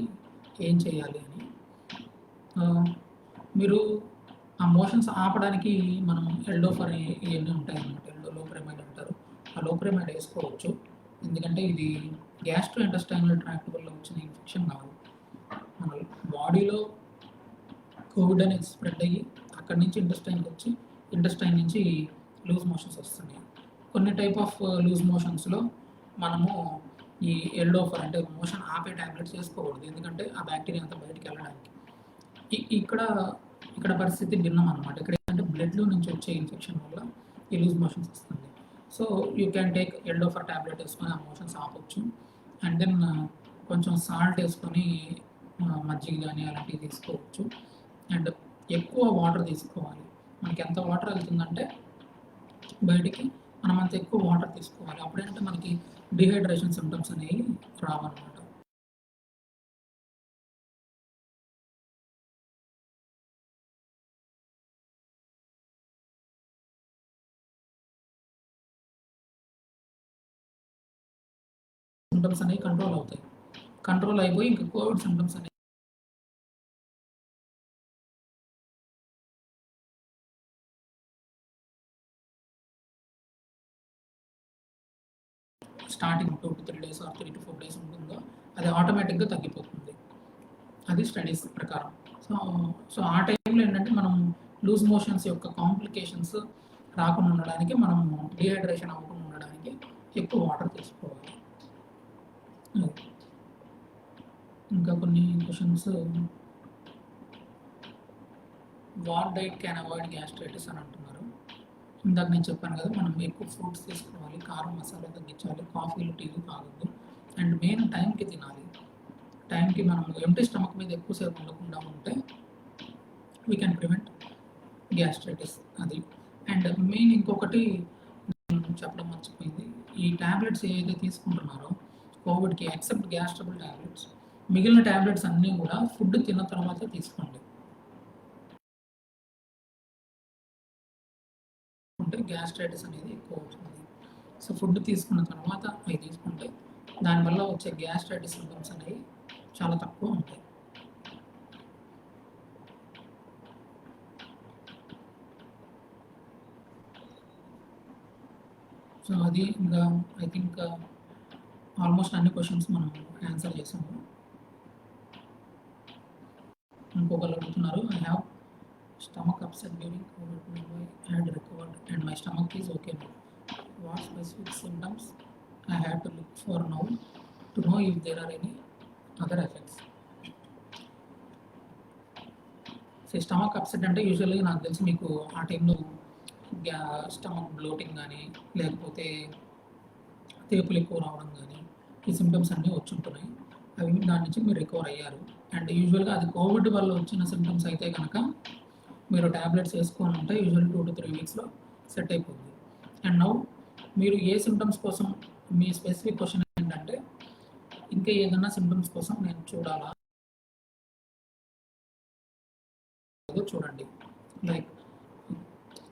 ఏం చేయాలి అని. మీరు ఆ మోషన్స్ ఆపడానికి మనం ఎల్డోఫర్ ఇవన్నీ ఉంటాయన్నమాట. లోప్రమైడ్ అంటారు. ఆ లోప్రమైడ్ వేసుకోవచ్చు. ఎందుకంటే ఇది గ్యాస్ట్రో ఇంటెస్టైనల్ ట్రాక్ట్ వల్ల వచ్చిన ఇన్ఫెక్షన్ కాదు. మన బాడీలో కోవిడ్ అనేది స్ప్రెడ్ అయ్యి అక్కడి నుంచి ఇంటెస్టైన్కి వచ్చి ఇంటెస్టైన్ నుంచి లూజ్ మోషన్స్ వస్తున్నాయి. కొన్ని టైప్ ఆఫ్ లూజ్ మోషన్స్లో మనము ఈ ఎల్డోఫర్ అంటే మోషన్ ఆపే ట్యాబ్లెట్స్ వేసుకోకూడదు. ఎందుకంటే ఆ బ్యాక్టీరియా అంతా బయటికి వెళ్ళడానికి. ఇక్కడ పరిస్థితి భిన్నం అనమాట. ఇక్కడ ఏంటంటే బ్లడ్లో నుంచి వచ్చే ఇన్ఫెక్షన్ వల్ల ఈ లూజ్ మోషన్స్ వస్తుంది. So you can take Eldoper tablet వేసుకొని ఆ మోషన్స్ ఆపొచ్చు. అండ్ దెన్ కొంచెం సాల్ట్ వేసుకొని మజ్జిగ కానీ అలాంటివి తీసుకోవచ్చు. అండ్ ఎక్కువ వాటర్ తీసుకోవాలి. మనకి ఎంత వాటర్ వెళ్తుందంటే బయటికి మనం అంత ఎక్కువ వాటర్ తీసుకోవాలి. అప్పుడేంటే మనకి డిహైడ్రేషన్ సిమ్టమ్స్ అనేవి రావన్నమాట. సిమ్టమ్స్ అనేవి కంట్రోల్ అయిపోయి ఇంకా కోవిడ్ సిమ్టమ్స్ అనేవి starting 2 to 3 days or 3 to 4 days ఉంటుందో అది ఆటోమేటిక్గా తగ్గిపోతుంది. అది స్టడీస్ ప్రకారం. సో ఆ టైంలో ఏంటంటే మనం లూజ్ మోషన్స్ యొక్క కాంప్లికేషన్స్ రాకుండా ఉండడానికి, మనం డిహైడ్రేషన్ అవ్వకుండా ఉండడానికి ఎక్కువ వాటర్ తీసుకోవాలి. ఇంకా కొన్ని questions, what diet can avoid gastritis అని అంటున్నారు. ఇందాక నేను చెప్పాను కదా, మనం ఎక్కువ ఫ్రూట్స్ తీసుకోవాలి, కారం మసాలా తగ్గించాలి, కాఫీలు టీలు తాగొద్దు, అండ్ మెయిన్ టైంకి తినాలి. టైంకి మనం ఎంటీ స్టమక్ మీద ఎక్కువసేపు ఉండకుండా ఉంటే వీ క్యాన్ ప్రివెంట్ గ్యాస్ట్రైటిస్. అది. అండ్ మెయిన్ ఇంకొకటి చెప్పడం మర్చిపోయింది, ఈ ట్యాబ్లెట్స్ ఏవైతే తీసుకుంటున్నారో కోవిడ్కి ఎక్సెప్ట్ గ్యాస్ ట్రబుల్ ట్యాబ్లెట్స్, మిగిలిన ట్యాబ్లెట్స్ అన్నీ కూడా ఫుడ్ తిన్న తర్వాత తీసుకోండి. అంటే గ్యాస్ట్రైటిస్ అనేది ఎక్కువ అవుతుంది. సో ఫుడ్ తీసుకున్న తర్వాత అవి తీసుకుంటే దానివల్ల వచ్చే గ్యాస్ట్రైటిస్ సింటమ్స్ అనేవి చాలా తక్కువ ఉంటాయి. సో అది ఇంకా ఐ థింక్ ఆల్మోస్ట్ అన్ని క్వశ్చన్స్ మనం ఆన్సర్ చేసాము. ఇంకొకరు అడుగుతున్నారు, I have stomach upset during COVID when I had recovered and my stomach is okay now. What specific symptoms I had to look for now to know if there are any other effects? So stomach upset అంటే యూజువల్గా నాకు తెలిసి మీకు ఆ టైంలో stomach bloating కానీ లేకపోతే తేపులు ఎక్కువ రావడం కానీ ఈ సిమ్టమ్స్ అన్నీ వచ్చి ఉంటున్నాయి. అవి దాని నుంచి మీరు రికవర్ అయ్యారు. అండ్ యూజువల్గా అది కోవిడ్ వల్ల వచ్చిన సిమ్టమ్స్ అయితే కనుక మీరు ట్యాబ్లెట్స్ వేసుకొని ఉంటే యూజువల్ 2 to 3 వీక్స్లో సెట్ అయిపోతుంది. అండ్ నౌ మీరు ఏ సిమ్టమ్స్ కోసం, మీ స్పెసిఫిక్ క్వశ్చన్ ఏంటంటే ఇంకా ఏదన్నా సిమ్టమ్స్ కోసం నేను చూడాలా చూడండి. లైక్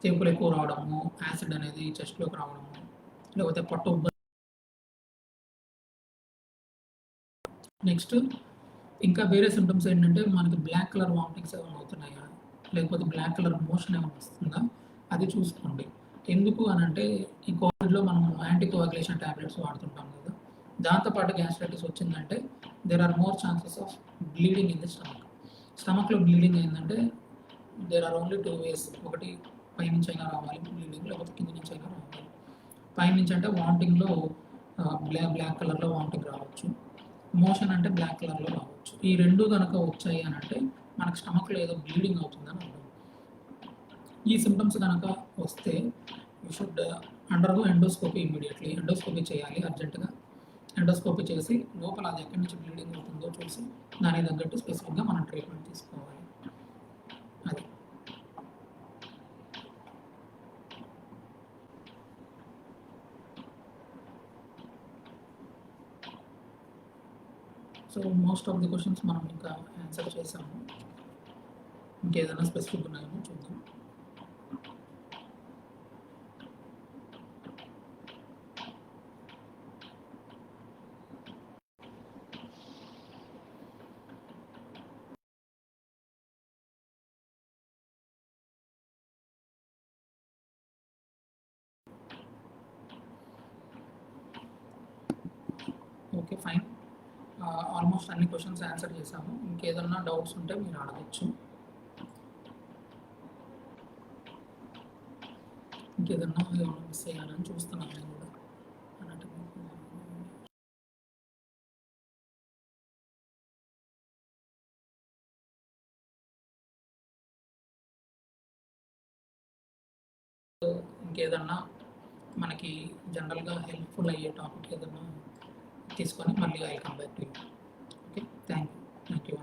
తేపులు ఎక్కువ రావడము, యాసిడ్ అనేది చెస్ట్లోకి రావడము, లేకపోతే పొట్ట ఉబ్బ. నెక్స్ట్ ఇంకా వేరే సిమ్టమ్స్ ఏంటంటే మనకి బ్లాక్ కలర్ వామిటింగ్స్ ఏమైనా అవుతున్నాయా, లేకపోతే బ్లాక్ కలర్ మోషన్ ఏమైనా వస్తుందా అది చూసుకోండి. ఎందుకు అని అంటే ఈ కోవిడ్లో మనం యాంటీకోయాగులేషన్ ట్యాబ్లెట్స్ వాడుతుంటాం కదా, దాంతోపాటు గ్యాస్ట్రైటిస్ వచ్చిందంటే there are more chances of bleeding in the stomach. స్టమక్లో బ్లీడింగ్ ఏంటంటే దేర్ ఆర్ ఓన్లీ 2 ways. ఒకటి పైనుంచి అయినా రావాలి బ్లీడింగ్, లేకపోతే కింద నుంచి అయినా రావాలి. పైనుంచి అంటే వామిటింగ్లో బ్లాక్ కలర్లో వామిటింగ్ రావచ్చు, మోషన్ అంటే బ్లాక్ కలర్లో రావచ్చు. ఈ రెండు కనుక వచ్చాయి అని అంటే మనకు స్టమక్లో ఏదో బ్లీడింగ్ అవుతుందని అర్థం. ఈ సిమ్టమ్స్ కనుక వస్తే you should undergo endoscopy immediately. Endoscopy చేయాలి అర్జెంటుగా. ఎండోస్కోపీ చేసి లోపల అది ఎక్కడి నుంచి బ్లీడింగ్ అవుతుందో చూసి దానికి తగ్గట్టు స్పెసిఫిక్గా మనం ట్రీట్మెంట్ తీసుకోవాలి. అది so most of the questions మనం ఇంకా ఆన్సర్ చేసాము. ఇంకేదైనా స్పెసిఫిక్ ఉన్నాయేమో చూద్దాం. ఓకే ఫైన్, ఆల్మోస్ట్ అన్ని క్వశ్చన్స్ ఆన్సర్ చేశాము. ఇంకేదన్నా డౌట్స్ ఉంటే మీరు అడగచ్చు. ఇంకేదన్నా ఏమైనా మిస్ అయ్యానని చూస్తున్నాను నేను కూడా అన్నట్టు. ఇంకేదన్నా మనకి జనరల్గా హెల్ప్ఫుల్ అయ్యే టాపిక్ ఏదన్నా తీసుకొని మళ్ళీ I come back to you. Okay, thank you.